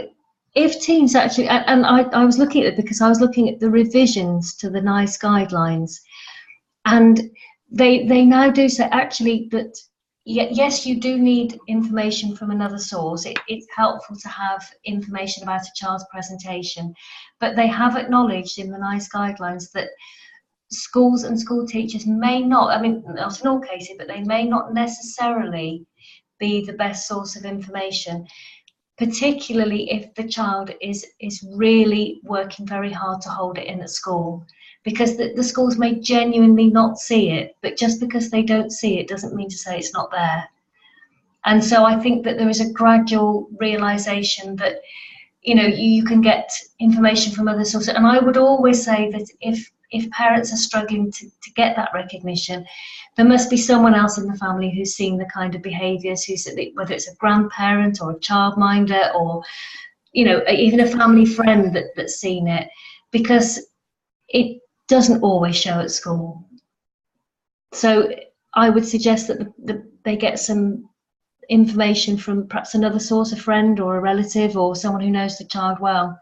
teams actually, and I was looking at it because I was looking at the revisions to the NICE guidelines, and they now do say actually that yes, you do need information from another source. It's helpful to have information about a child's presentation, but they have acknowledged in the NICE guidelines that schools and school teachers may not, I mean, not in all cases, but they may not necessarily be the best source of information, particularly if the child is really working very hard to hold it in at school, because the schools may genuinely not see it, but just because they don't see it doesn't mean to say it's not there. And so I think that there is a gradual realization that, you know, you can get information from other sources. And I would always say that if parents are struggling to get that recognition, there must be someone else in the family who's seen the kind of behaviours, whether it's a grandparent or a childminder or, you know, even a family friend that's seen it, because it doesn't always show at school. So I would suggest that they get some information from perhaps another source, a friend or a relative or someone who knows the child well.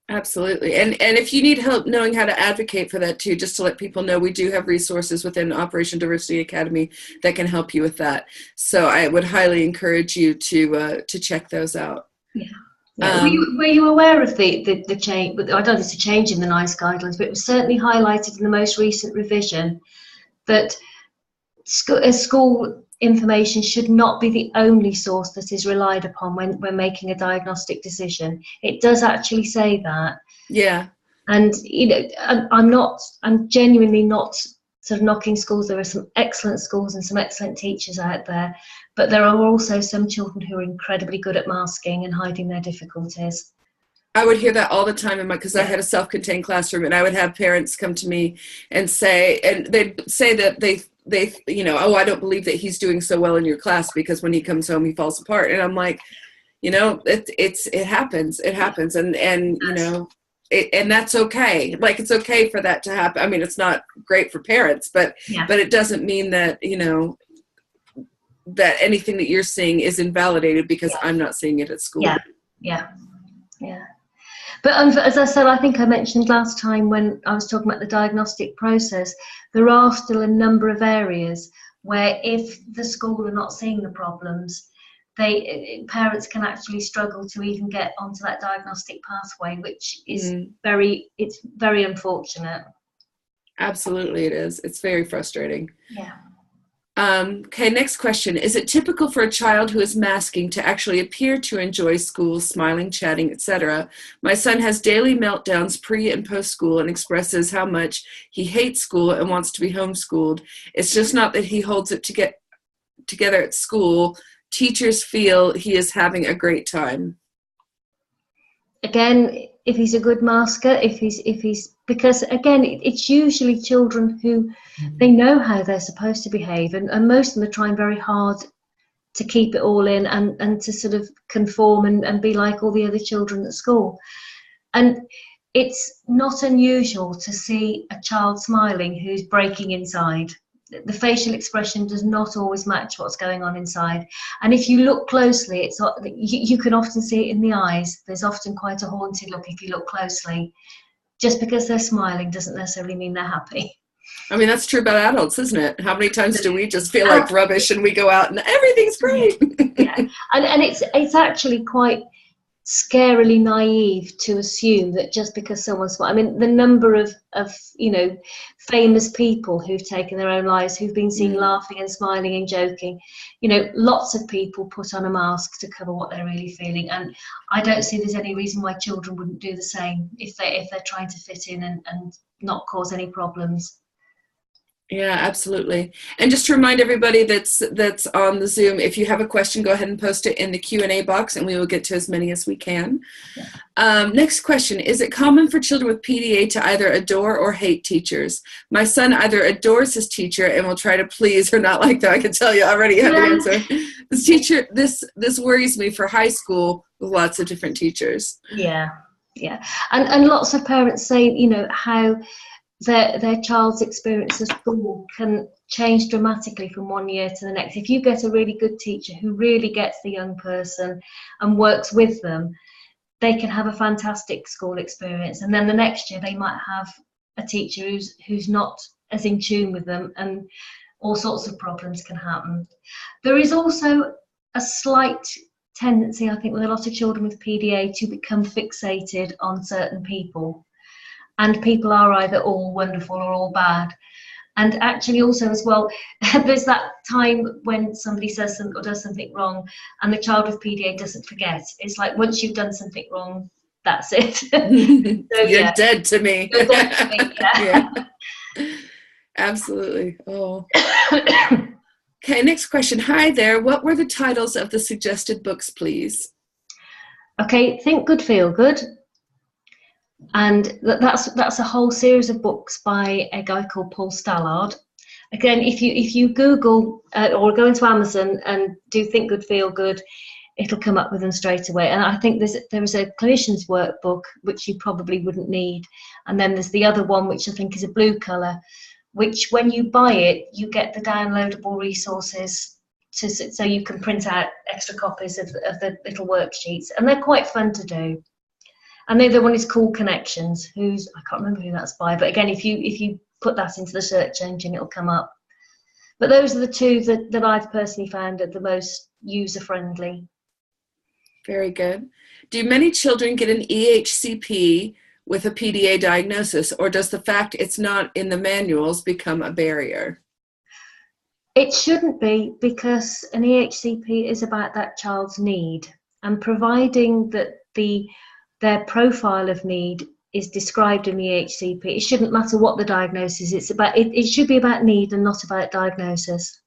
Absolutely. And if you need help knowing how to advocate for that too, just to let people know, we do have resources within Operation Diversity Academy that can help you with that. So I would highly encourage you to check those out. Yeah. Were you aware of the change? I don't know if it's a change in the NICE guidelines, but it was certainly highlighted in the most recent revision that school information should not be the only source that is relied upon when making a diagnostic decision. It does actually say that. Yeah. And, you know, I'm genuinely not sort of knocking schools. There are some excellent schools and some excellent teachers out there, but there are also some children who are incredibly good at masking and hiding their difficulties. I would hear that all the time because I had a self-contained classroom, and I would have parents come to me and say, and they'd say that they you know, oh, I don't believe that he's doing so well in your class because when he comes home he falls apart. And I'm like, you know, it happens, and you know, and that's okay. Like, it's okay for that to happen. I mean, it's not great for parents, but it doesn't mean that, that anything that you're seeing is invalidated because I'm not seeing it at school. Yeah. But as I said, I think I mentioned last time when I was talking about the diagnostic process, there are still a number of areas where if the school are not seeing the problems, parents can actually struggle to even get onto that diagnostic pathway, which is very unfortunate. Absolutely, it is. It's very frustrating. Yeah. Okay, next question. Is it typical for a child who is masking to actually appear to enjoy school, smiling, chatting, etc.? My son has daily meltdowns pre and post school and expresses how much he hates school and wants to be homeschooled. It's just not that he holds it together at school. Teachers feel he is having a great time. Again, if he's a good masker, if he's because again, it's usually children who they know how they're supposed to behave, and most of them are trying very hard to keep it all in and to sort of conform and be like all the other children at school. And it's not unusual to see a child smiling who's breaking inside. The facial expression does not always match what's going on inside. And if you look closely, you can often see it in the eyes. There's often quite a haunted look if you look closely. Just because they're smiling doesn't necessarily mean they're happy. I mean, that's true about adults, isn't it? How many times do we just feel like rubbish and we go out and everything's great? Yeah. And it's actually quite scarily naive to assume that just because someone's, I mean, the number of famous people who've taken their own lives, who've been seen laughing and smiling and joking, lots of people put on a mask to cover what they're really feeling, and I don't see there's any reason why children wouldn't do the same if they're trying to fit in and not cause any problems. Yeah, absolutely. And just to remind everybody that's on the Zoom, if you have a question, go ahead and post it in the Q&A box and we will get to as many as we can. Yeah. Next question. Is it common for children with PDA to either adore or hate teachers? My son either adores his teacher and will try to please or not like that. I can tell you already have the answer. This worries me for high school with lots of different teachers. Yeah. And lots of parents say, how their child's experience of school can change dramatically from one year to the next. If you get a really good teacher who really gets the young person and works with them, they can have a fantastic school experience, and then the next year they might have a teacher who's not as in tune with them, and all sorts of problems can happen. There is also a slight tendency, I think, with a lot of children with PDA to become fixated on certain people. And people are either all wonderful or all bad. And actually also as well, there's that time when somebody says something or does something wrong and the child with PDA doesn't forget. It's like once you've done something wrong, that's it. So, You're dead to me. You're dead to me, yeah. Absolutely. Oh. Okay, next question. Hi there. What were the titles of the suggested books, please? Okay, Think Good, Feel Good. And that's a whole series of books by a guy called Paul Stallard. Again, if you Google or go into Amazon and do Think Good, Feel Good, it'll come up with them straight away. And I think there is a clinician's workbook which you probably wouldn't need, and then there's the other one which I think is a blue colour, which when you buy it you get the downloadable resources so you can print out extra copies of the little worksheets, and they're quite fun to do. And the other one is Cool Connections, I can't remember who that's by, but again, if you put that into the search engine, it'll come up. But those are the two that I've personally found are the most user-friendly. Very good. Do many children get an EHCP with a PDA diagnosis, or does the fact it's not in the manuals become a barrier? It shouldn't be, because an EHCP is about that child's need, and providing that their profile of need is described in the EHCP. It shouldn't matter what the diagnosis is. It should be about need and not about diagnosis.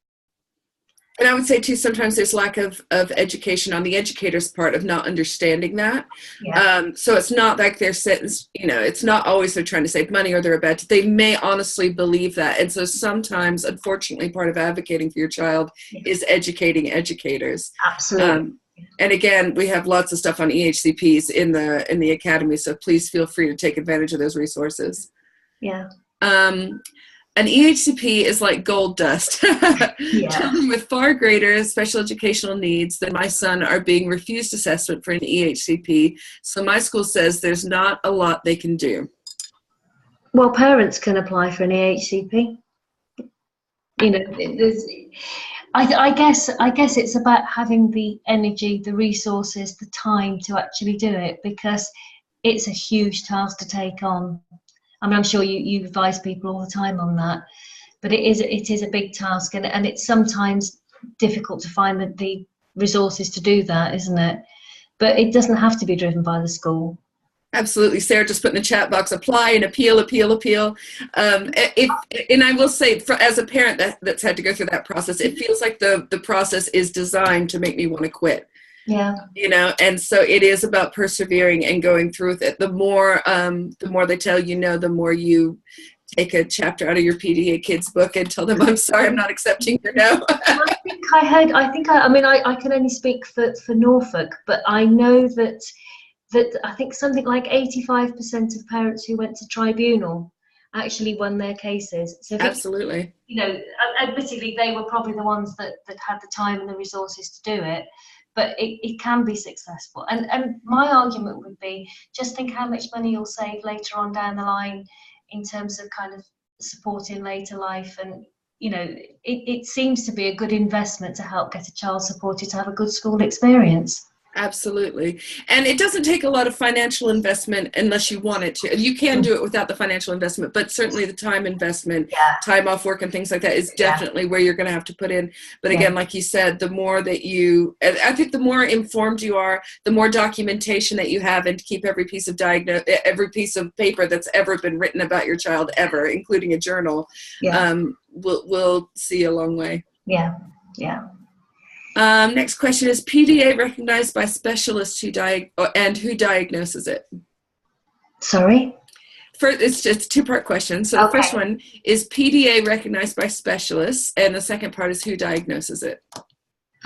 And I would say too, sometimes there's lack of education on the educator's part of not understanding that. Yeah. So it's not like they're sitting, it's not always they're trying to save money or they're a bad. They may honestly believe that. And so sometimes, unfortunately, part of advocating for your child is educating educators. Absolutely. And again, we have lots of stuff on EHCPs in the academy, so please feel free to take advantage of those resources. Yeah. An EHCP is like gold dust. Yeah. Children with far greater special educational needs than my son are being refused assessment for an EHCP, so my school says there's not a lot they can do. Well, parents can apply for an EHCP. You know, I guess it's about having the energy, the resources, the time to actually do it, because it's a huge task to take on. I mean, I'm sure you advise people all the time on that, but it is a big task, and it's sometimes difficult to find the resources to do that, isn't it? But it doesn't have to be driven by the school. Absolutely. Sarah just put in the chat box, apply and appeal. And I will say, as a parent that's had to go through that process, it feels like the process is designed to make me want to quit. Yeah. You know, and so it is about persevering and going through with it. The more they tell you no, the more you take a chapter out of your PDA kids book and tell them, I'm sorry, I'm not accepting your no. I can only speak for Norfolk, but I know that I think something like 85% of parents who went to tribunal actually won their cases. So absolutely. You know, admittedly, they were probably the ones that had the time and the resources to do it. But it can be successful. And my argument would be, just think how much money you'll save later on down the line in terms of kind of support in later life. And, you know, it seems to be a good investment to help get a child supported to have a good school experience. Absolutely. And it doesn't take a lot of financial investment unless you want it to. You can do it without the financial investment, but certainly the time investment, time off work and things like that is definitely where you're going to have to put in. But again, like you said, the more that I think the more informed you are, the more documentation that you have, and to keep every piece of paper that's ever been written about your child ever, including a journal, will see a long way. Yeah. Next question is PDA recognized by specialists who diagnoses it? Sorry? It's a two-part question. So the first one is PDA recognized by specialists, and the second part is who diagnoses it?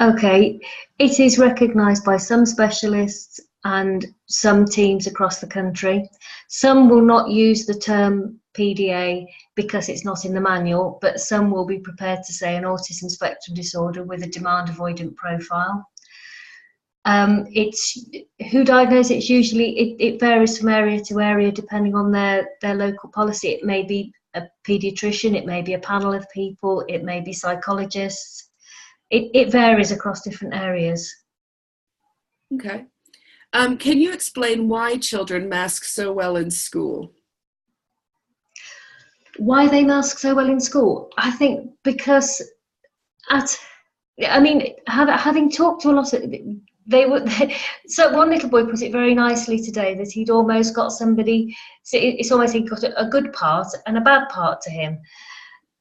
Okay, it is recognized by some specialists and some teams across the country. Some will not use the term PDA because it's not in the manual, but some will be prepared to say an autism spectrum disorder with a demand avoidant profile. It's who diagnoses it. Usually it varies from area to area depending on their local policy. It may be a paediatrician, it may be a panel of people, it may be psychologists. It varies across different areas. Okay. Can you explain why children mask so well in school? Why they mask so well in school? I think because having talked to a lot of, so one little boy put it very nicely today that he'd almost got somebody, so it's almost he got a good part and a bad part to him.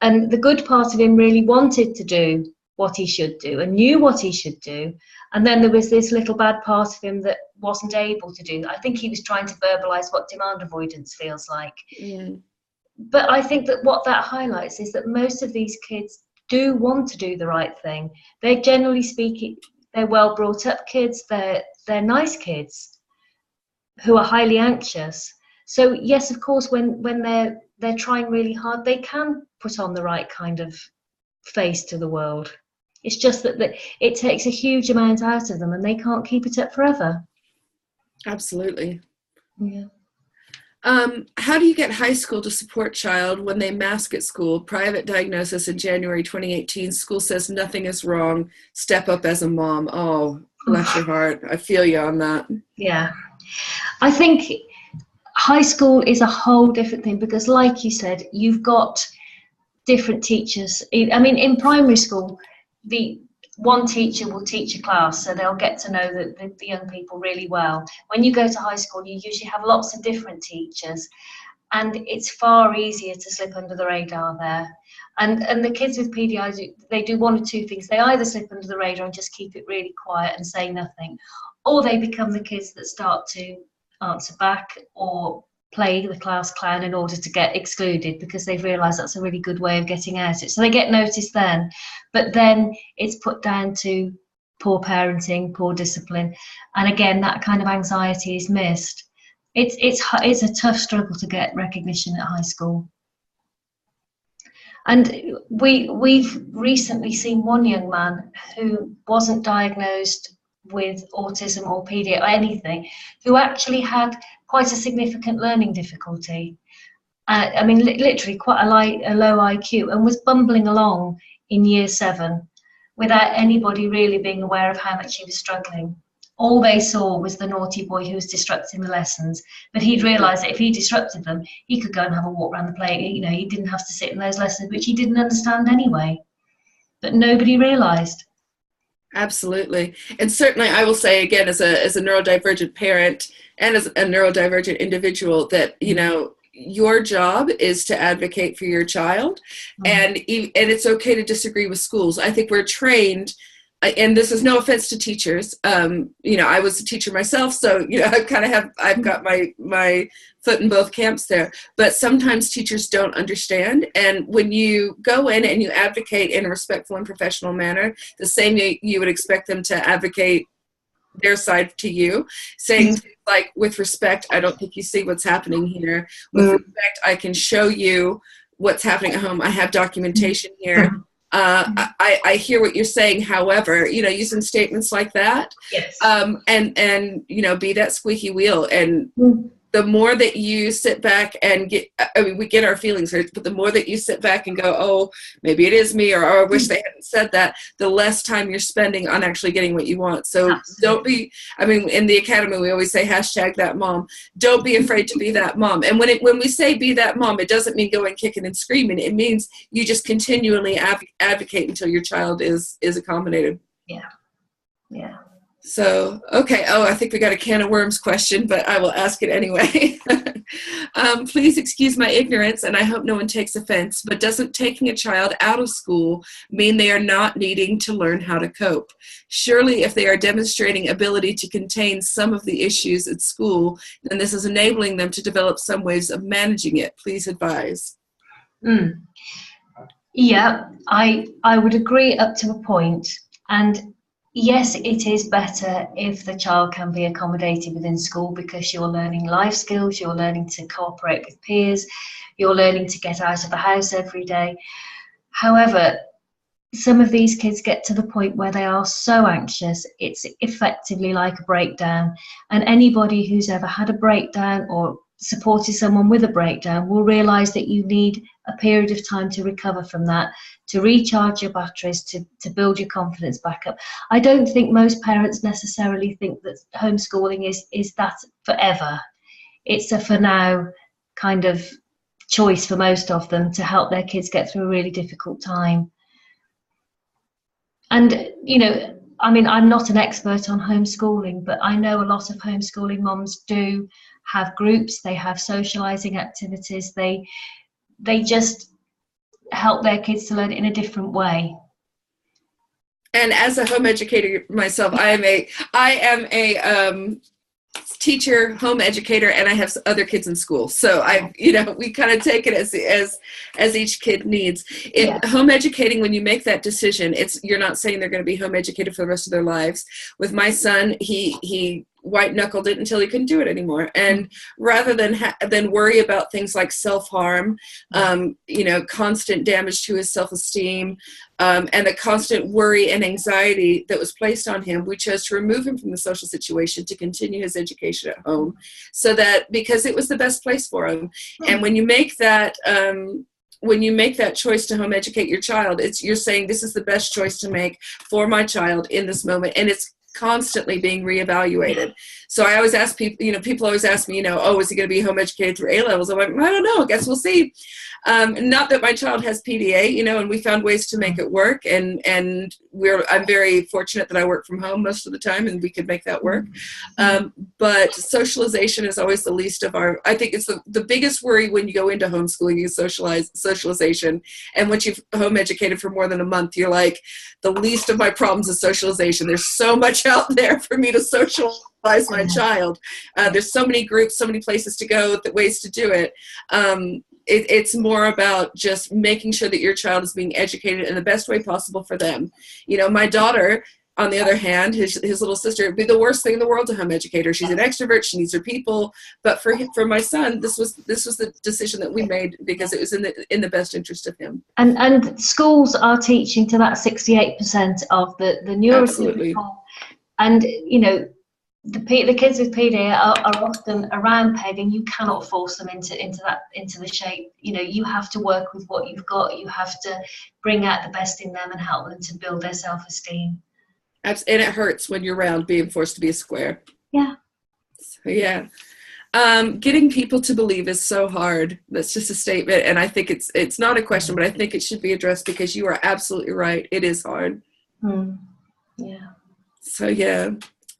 And the good part of him really wanted to do what he should do and knew what he should do. And then there was this little bad part of him that wasn't able to do. I think he was trying to verbalise what demand avoidance feels like. Mm. But I think that what that highlights is that most of these kids do want to do the right thing. They're generally speaking, they're well brought up kids, they're nice kids who are highly anxious. So yes, of course, when they're trying really hard, they can put on the right kind of face to the world. It's just that it takes a huge amount out of them and they can't keep it up forever. Absolutely. Yeah. How do you get high school to support child when they mask at school? Private diagnosis in January 2018. School says nothing is wrong. Step up as a mom. Oh, bless your heart. I feel you on that. Yeah. I think high school is a whole different thing because, like you said, you've got different teachers. I mean, in primary school, the one teacher will teach a class, so they'll get to know the young people really well. When you go to high school, you usually have lots of different teachers, and it's far easier to slip under the radar there. And the kids with PDI, they do one or two things. They either slip under the radar and just keep it really quiet and say nothing, or they become the kids that start to answer back or play the class clown in order to get excluded because they've realised that's a really good way of getting out of it. So they get noticed then, but then it's put down to poor parenting, poor discipline, and again that kind of anxiety is missed. It's a tough struggle to get recognition at high school. And we've recently seen one young man who wasn't diagnosed with autism or PDA or anything, who actually had quite a significant learning difficulty. I mean, literally quite a low IQ, and was bumbling along in year 7 without anybody really being aware of how much he was struggling. All they saw was the naughty boy who was disrupting the lessons, but he'd realised that if he disrupted them, he could go and have a walk around the play. You know, he didn't have to sit in those lessons, which he didn't understand anyway. But nobody realised. Absolutely. And certainly I will say again, as a neurodivergent parent and as a neurodivergent individual, that, you know, your job is to advocate for your child, and it's okay to disagree with schools. I think we're trained, and this is no offense to teachers. You know, I was a teacher myself, so, you know, I've got my foot in both camps there. But sometimes teachers don't understand, and when you go in and you advocate in a respectful and professional manner, the same you would expect them to advocate their side to you, saying like, with respect, I don't think you see what's happening here. With respect, I can show you what's happening at home. I have documentation here. I hear what you're saying. However, you know, using statements like that, Yes. And you know, be that squeaky wheel. And the more that you sit back and we get our feelings hurt, but the more that you sit back and go, oh, maybe it is me, or oh, I wish they hadn't said that, the less time you're spending on actually getting what you want. So don't be, I mean, in the academy, we always say #that mom. Don't be afraid to be that mom. And when we say be that mom, it doesn't mean going kicking and screaming. It means you just continually advocate until your child is accommodated. Yeah. Yeah. So, okay. Oh, I think we got a can of worms question, but I will ask it anyway. Please excuse my ignorance, and I hope no one takes offense, but doesn't taking a child out of school mean they are not needing to learn how to cope? Surely if they are demonstrating ability to contain some of the issues at school, then this is enabling them to develop some ways of managing it. Please advise. Yeah, I would agree up to a point. And yes, it is better if the child can be accommodated within school, because you're learning life skills, you're learning to cooperate with peers, you're learning to get out of the house every day. However, some of these kids get to the point where they are so anxious, it's effectively like a breakdown. And anybody who's ever had a breakdown or supported someone with a breakdown will realise that you need a period of time to recover from that, to recharge your batteries, to build your confidence back up. I don't think most parents necessarily think that homeschooling is that forever. It's a for now kind of choice for most of them to help their kids get through a really difficult time. And, you know, I mean, I'm not an expert on homeschooling, but I know a lot of homeschooling moms do have groups, they have socializing activities, they just help their kids to learn it in a different way. And as a home educator myself, I am a teacher, home educator, and I have other kids in school. So we kind of take it as each kid needs. Home educating, when you make that decision, you're not saying they're going to be home educated for the rest of their lives. With my son, he white knuckled it until he couldn't do it anymore. And rather than worry about things like self-harm, constant damage to his self-esteem, and the constant worry and anxiety that was placed on him, we chose to remove him from the social situation to continue his education at home, so that, because it was the best place for him. And when you make that choice to home educate your child, you're saying, this is the best choice to make for my child in this moment, and it's constantly being reevaluated. So I always ask people, people always ask me, is he going to be home educated through A-levels? I'm like, I don't know, I guess we'll see. Not that my child has PDA, and we found ways to make it work, and I'm very fortunate that I work from home most of the time, and we could make that work. But socialization is always the least of I think it's the biggest worry when you go into homeschooling is socialization. And once you've home educated for more than a month, you're like, the least of my problems is socialization. There's so much out there for me to socialize my child. There's so many groups, so many places to go, ways to do it. It's more about just making sure that your child is being educated in the best way possible for them. My daughter on the other hand, his little sister, it'd be the worst thing in the world to home educate her. She's an extrovert. She needs her people. But for my son, this was the decision that we made because it was in the best interest of him. And schools are teaching to that 68% of the Absolutely. neurotypical, and you know, the kids with PDA are often around PEG, and you cannot force them into the shape. You know, you have to work with what you've got. You have to bring out the best in them and help them to build their self-esteem. And it hurts when you're around being forced to be a square. Yeah. So, yeah. Getting people to believe is so hard. That's just a statement, and I think it's not a question, but I think it should be addressed because you are absolutely right. It is hard. Yeah. So yeah.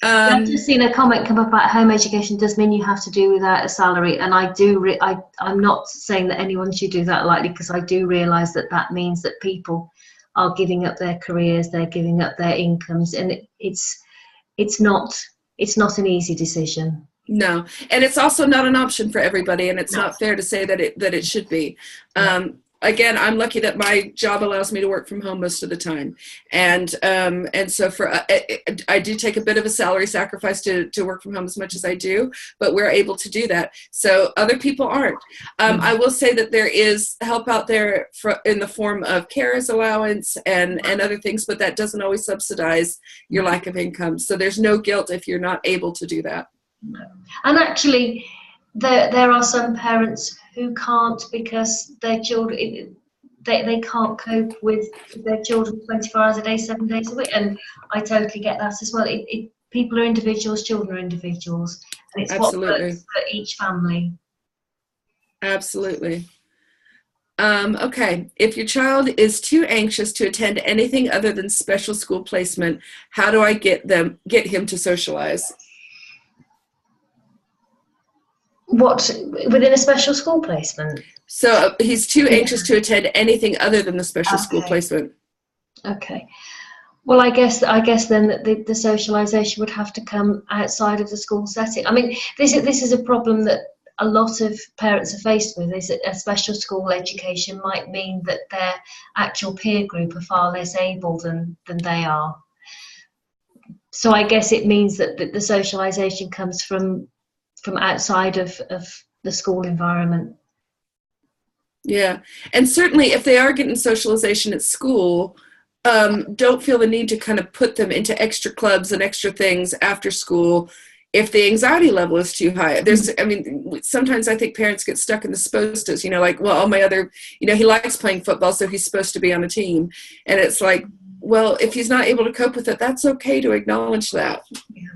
I've just seen a comment come up about home education does mean you have to do without a salary, and I'm not saying that anyone should do that lightly, because I do realise that means that people are giving up their careers, they're giving up their incomes, and it's not an easy decision. No, and it's also not an option for everybody, and it's not fair to say that it should be. Again, I'm lucky that my job allows me to work from home most of the time, and so I do take a bit of a salary sacrifice to work from home as much as I do, but we're able to do that. So other people aren't. I will say that there is help out there in the form of carers allowance and other things, but that doesn't always subsidize your lack of income. So there's no guilt if you're not able to do that. And actually, there are some parents who can't, because their children, they can't cope with their children 24 hours a day, 7 days a week, and I totally get that as well. People are individuals, children are individuals, and it's Absolutely. what works for each family. Absolutely. Okay, if your child is too anxious to attend anything other than special school placement, how do I get him to socialize? What, within a special school placement? So he's too anxious to attend anything other than the special school placement. Okay. Well, I guess then that the socialisation would have to come outside of the school setting. I mean, this is a problem that a lot of parents are faced with. Is that a special school education might mean that their actual peer group are far less able than they are. So I guess it means that the socialisation comes from outside of the school environment. Yeah, and certainly if they are getting socialization at school, don't feel the need to kind of put them into extra clubs and extra things after school if the anxiety level is too high. Sometimes I think parents get stuck in the supposed tos, like, well, he likes playing football, so he's supposed to be on a team. And it's like, well, if he's not able to cope with it, that's okay to acknowledge that. Yeah.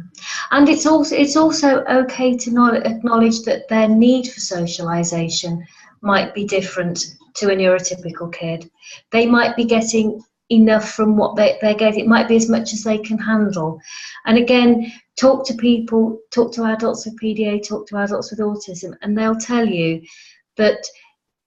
And it's also okay to not acknowledge that their need for socialization might be different to a neurotypical kid. They might be getting enough from what they're getting. It might be as much as they can handle. And again, talk to people, talk to adults with PDA, talk to adults with autism, and they'll tell you that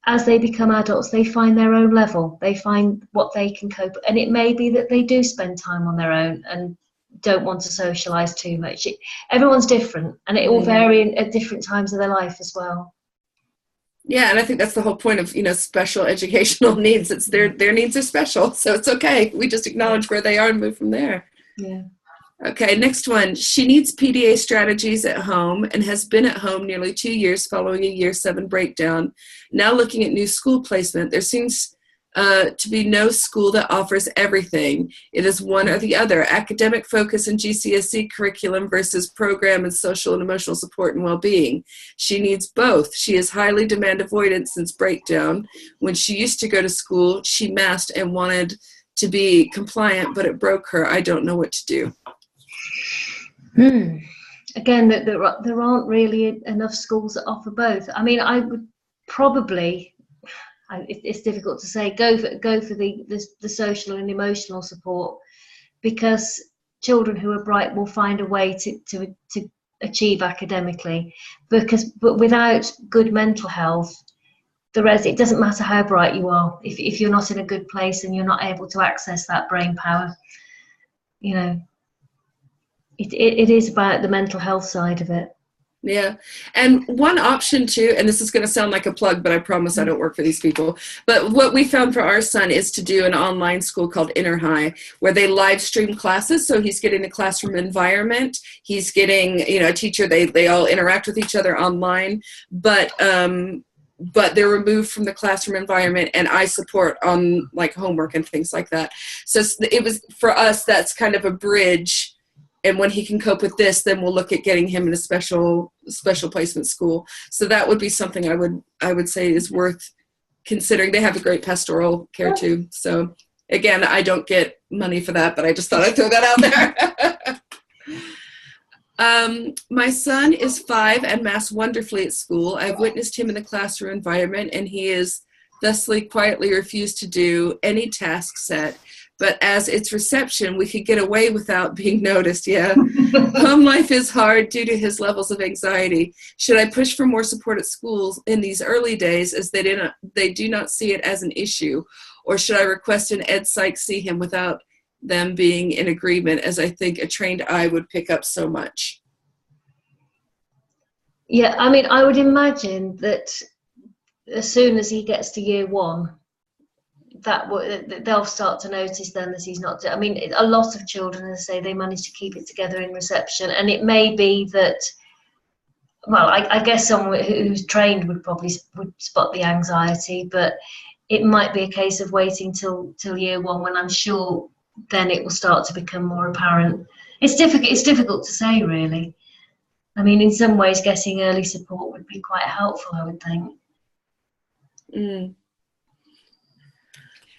as they become adults, they find their own level, they find what they can cope. And it may be that they do spend time on their own and don't want to socialise too much. Everyone's different, and it will vary at different times of their life as well. Yeah, and I think that's the whole point of special educational needs. It's their needs are special, so it's okay. We just acknowledge where they are and move from there. Yeah. Okay, next one. She needs PDA strategies at home and has been at home nearly 2 years following a year 7 breakdown. Now looking at new school placement, there seems to be no school that offers everything. It is one or the other. Academic focus and GCSE curriculum versus program and social and emotional support and well-being. She needs both. She is highly demand avoidant since breakdown. When she used to go to school, she masked and wanted to be compliant, but it broke her. I don't know what to do. Again, there aren't really enough schools that offer both. I mean, I would probably, it's difficult to say, go for the social and emotional support, because children who are bright will find a way to achieve academically. But without good mental health, it doesn't matter how bright you are. If you're not in a good place and you're not able to access that brain power, it is about the mental health side of it. Yeah. And one option too, and this is going to sound like a plug, but I promise I don't work for these people. But what we found for our son is to do an online school called Inner High, where they live stream classes. So he's getting the classroom environment. He's getting, a teacher, they all interact with each other online, but they're removed from the classroom environment, and I support on like homework and things like that. So it was, for us, that's kind of a bridge. And when he can cope with this, then we'll look at getting him in a special placement school. So that would be something I would say is worth considering. They have a great pastoral care too. So again, I don't get money for that, but I just thought I'd throw that out there. My son is 5 and masks wonderfully at school. I've witnessed him in the classroom environment, and he is thusly quietly refused to do any task set. But as its reception, we could get away without being noticed. Yeah. Home life is hard due to his levels of anxiety. Should I push for more support at schools in these early days, as they do not see it as an issue? Or should I request an ed psych see him without them being in agreement, as I think a trained eye would pick up so much? Yeah, I mean, I would imagine that as soon as he gets to year 1, that they'll start to notice then that he's not. I mean, a lot of children, as I say, they manage to keep it together in reception, and it may be that. Well, I guess someone who's trained would spot the anxiety, but it might be a case of waiting till year 1, when I'm sure then it will start to become more apparent. It's difficult to say, really. I mean, in some ways, getting early support would be quite helpful, I would think. Mm.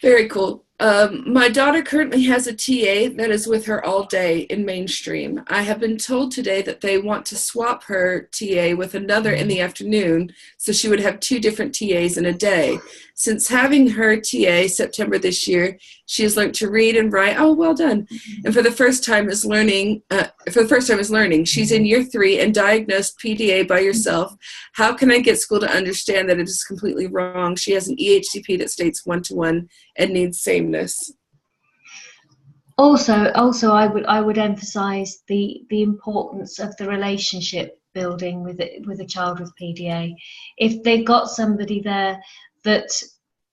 Very cool. My daughter currently has a TA that is with her all day in mainstream. I have been told today that they want to swap her TA with another in the afternoon, so she would have 2 different TAs in a day. Since having her TA September this year, she has learned to read and write. Oh, well done. And for the first time is learning. She's in year 3 and diagnosed PDA by herself. How can I get school to understand that it is completely wrong? She has an EHCP that states 1-to-1 and needs sameness. Also, I would emphasise the importance of the relationship building with a child with PDA. If they've got somebody there that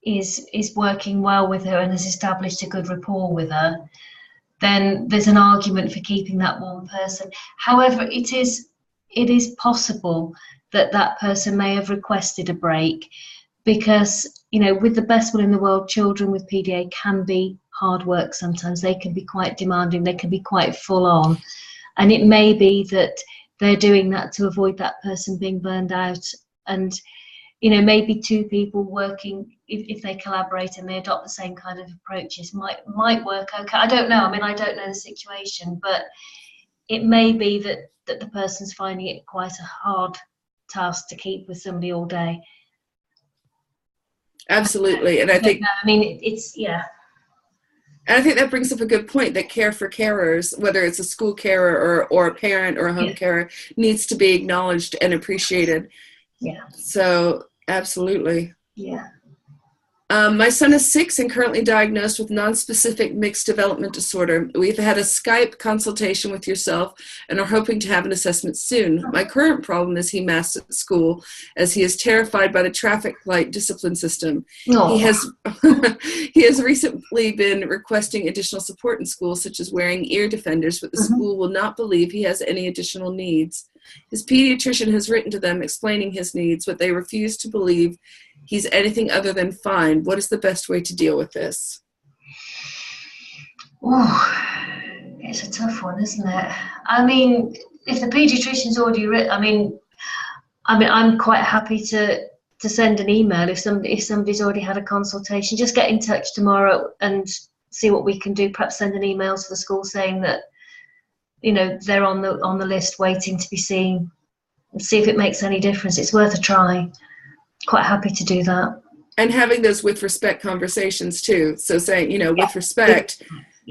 is working well with her and has established a good rapport with her, then there's an argument for keeping that one person. However, it is possible that person may have requested a break, because with the best will in the world, children with PDA can be hard work sometimes. They can be quite demanding, they can be quite full on, and it may be that they're doing that to avoid that person being burned out. And maybe 2 people working, if they collaborate and they adopt the same kind of approaches, might work okay. I don't know. I mean, I don't know the situation, but it may be that the person's finding it quite a hard task to keep with somebody all day. Absolutely. And I think, it's, yeah. And I think that brings up a good point, that care for carers, whether it's a school carer or a parent or a home carer, needs to be acknowledged and appreciated. Yeah. So absolutely. Yeah. My son is 6 and currently diagnosed with non-specific mixed development disorder. We've had a Skype consultation with yourself and are hoping to have an assessment soon. My current problem is he masks at school, as he is terrified by the traffic light discipline system. Oh. He has recently been requesting additional support in school, such as wearing ear defenders, but the school will not believe he has any additional needs. His pediatrician has written to them explaining his needs, but they refuse to believe he's anything other than fine. What is the best way to deal with this? Oh, it's a tough one, isn't it? I mean, if the pediatrician's already written, I mean, I'm quite happy to send an email if somebody's already had a consultation. Just get in touch tomorrow and see what we can do. Perhaps send an email to the school saying that they're on the list waiting to be seen, and see if it makes any difference. It's worth a try. Quite happy to do that. And having those with respect conversations too. So saying, with respect,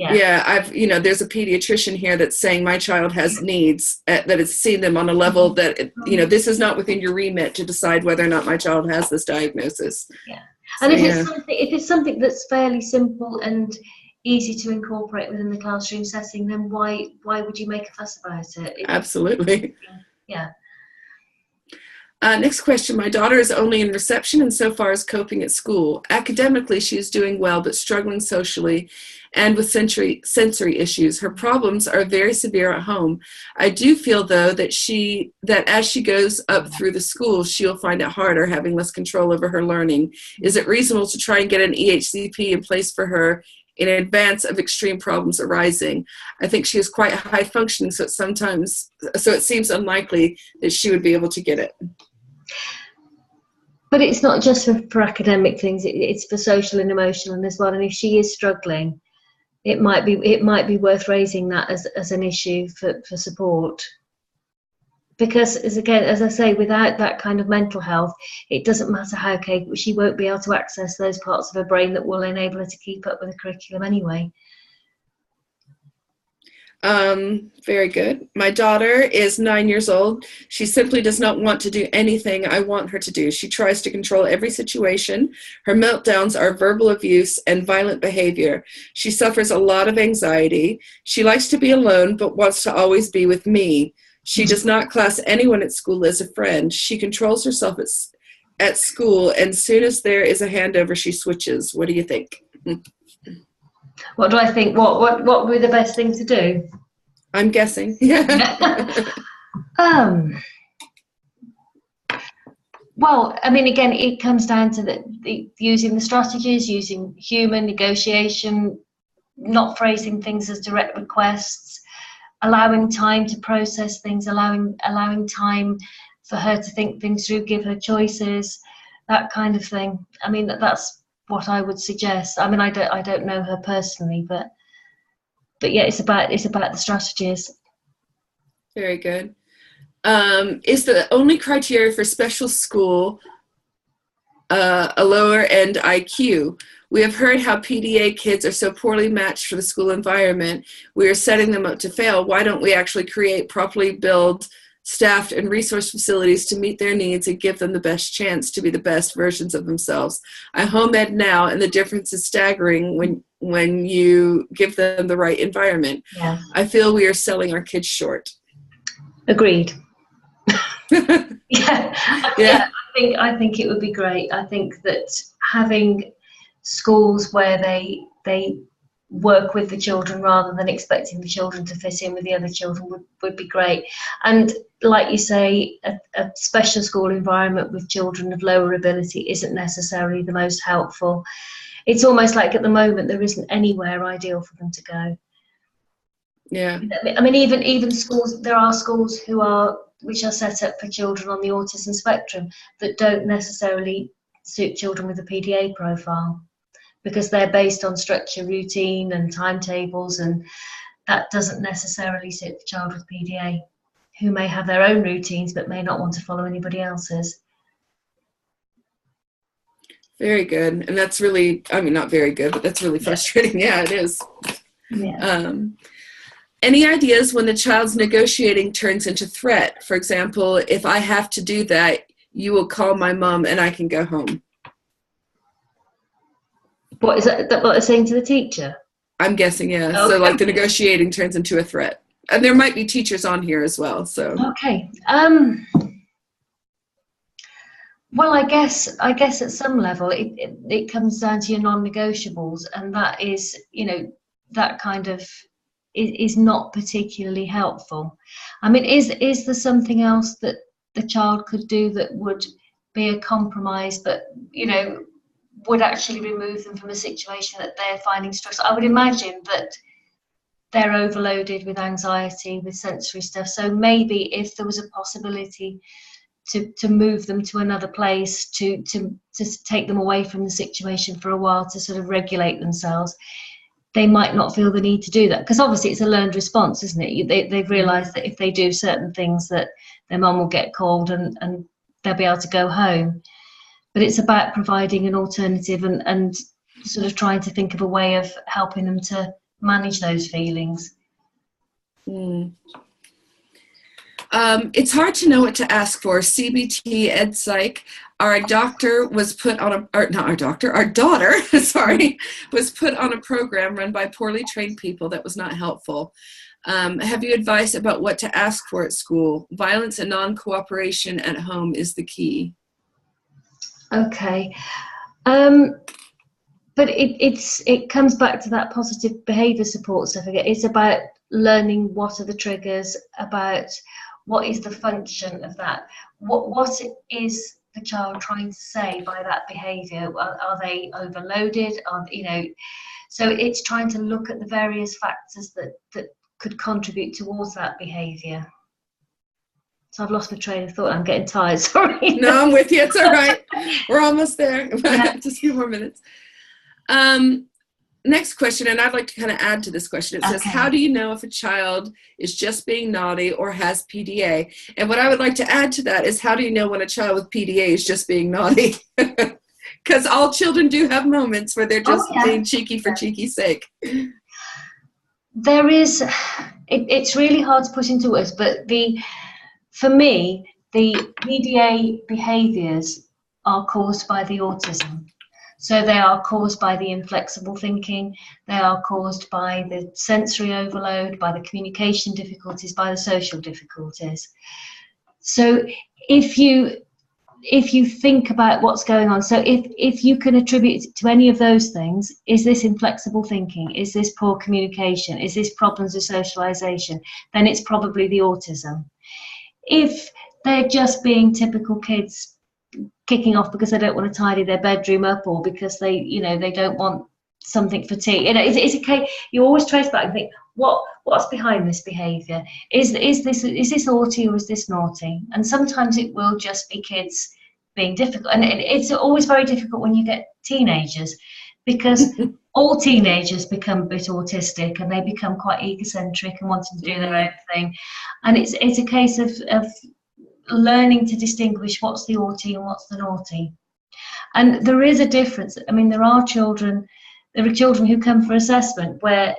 I've, there's a pediatrician here that's saying my child has needs, that has seen them on a level that, this is not within your remit to decide whether or not my child has this diagnosis. Yeah. And so, if it's something that's fairly simple and easy to incorporate within the classroom setting, then why would you make a fuss about it? Absolutely. Yeah. Next question. My daughter is only in reception and so far is coping at school. Academically, she is doing well, but struggling socially and with sensory issues. Her problems are very severe at home. I do feel, though, that as she goes up through the school, she'll find it harder, having less control over her learning. Is it reasonable to try and get an EHCP in place for her in advance of extreme problems arising? I think she is quite high functioning, so it seems unlikely that she would be able to get it. But it's not just for academic things, it's for social and emotional as well. And if she is struggling, it might be worth raising that as an issue for support. Because as I say, without that kind of mental health, it doesn't matter how capable, she won't be able to access those parts of her brain that will enable her to keep up with the curriculum anyway. Very good. My daughter is 9 years old. She simply does not want to do anything I want her to do. She tries to control every situation. Her meltdowns are verbal abuse and violent behavior. She suffers a lot of anxiety. She likes to be alone, but wants to always be with me. She does not class anyone at school as a friend. She controls herself at school, and as soon as there is a handover, she switches. What do you think? What do I think? What would be the best thing to do? I'm guessing. Well, I mean, again, it comes down to using the strategies, using human negotiation, not phrasing things as direct requests, allowing time to process things, allowing time for her to think things through, give her choices, that kind of thing. I mean, that's what I would suggest. I mean, I don't know her personally, but yeah, it's about the strategies. Very good. Is the only criteria for special school a lower end IQ? We have heard how PDA kids are so poorly matched for the school environment. We are setting them up to fail. Why don't we actually create properly built, staffed, and resource facilities to meet their needs and give them the best chance to be the best versions of themselves? I home ed now, and the difference is staggering when you give them the right environment. Yeah. I feel we are selling our kids short. Agreed. Yeah. I think it would be great. I think that having schools where they work with the children rather than expecting the children to fit in with the other children would be great. And like you say, a special school environment with children of lower ability isn't necessarily the most helpful. It's almost like at the moment there isn't anywhere ideal for them to go. Yeah. I mean, even schools, there are schools which are set up for children on the autism spectrum that don't necessarily suit children with a PDA profile, because they're based on structure, routine and timetables, and that doesn't necessarily suit the child with PDA, who may have their own routines but may not want to follow anybody else's. Very good. And that's really, I mean, not very good, but that's really frustrating. Yeah, it is. Yeah. Any ideas when the child's negotiating turns into threat? For example, if I have to do that, you will call my mom and I can go home. What is that what they're saying to the teacher? I'm guessing, yeah. Okay. So like the negotiating turns into a threat. And there might be teachers on here as well, so. Okay. Well, I guess at some level it comes down to your non-negotiables, and that is, that kind of is not particularly helpful. I mean, is there something else that the child could do that would be a compromise, but would actually remove them from a situation that they're finding stress? I would imagine that they're overloaded with anxiety, with sensory stuff. So maybe if there was a possibility to move them to another place, to take them away from the situation for a while, to sort of regulate themselves, they might not feel the need to do that, because obviously it's a learned response, isn't it? They've realised that if they do certain things that their mum will get called and they'll be able to go home. But it's about providing an alternative and sort of trying to think of a way of helping them to manage those feelings. It's hard to know what to ask for. CBT, Ed Psych. Our daughter, was put on a program run by poorly trained people that was not helpful. Have you advice about what to ask for at school? Violence and non-cooperation at home is the key. Okay. But it comes back to that positive behaviour support stuff again. It's about learning what are the triggers, about what is the function of that, what is the child trying to say by that behaviour. Are they overloaded? So it's trying to look at the various factors that could contribute towards that behaviour. So I've lost my train of thought. I'm getting tired. Sorry. No, I'm with you. It's all right. We're almost there. Yeah. Just a few more minutes. Next question, and I'd like to kind of add to this question. It says, how do you know if a child is just being naughty or has PDA? And what I would like to add to that is, how do you know when a child with PDA is just being naughty? Because all children do have moments where they're just being cheeky for cheeky's sake. There is, it's really hard to put into words, but for me, the PDA behaviours are caused by the autism. So they are caused by the inflexible thinking, they are caused by the sensory overload, by the communication difficulties, by the social difficulties. So if you think about what's going on, so if you can attribute it to any of those things, is this inflexible thinking, is this poor communication, is this problems with socialization, then it's probably the autism. If they're just being typical kids kicking off because they don't want to tidy their bedroom up, or because they don't want something for tea, it's a case you always trace back and think, what's behind this behaviour? Is this naughty or is this naughty? And sometimes it will just be kids being difficult, and it's always very difficult when you get teenagers, because all teenagers become a bit autistic and they become quite egocentric and wanting to do their own thing, and it's a case of learning to distinguish what's the naughty and what's the naughty. And there is a difference. I mean, there are children who come for assessment where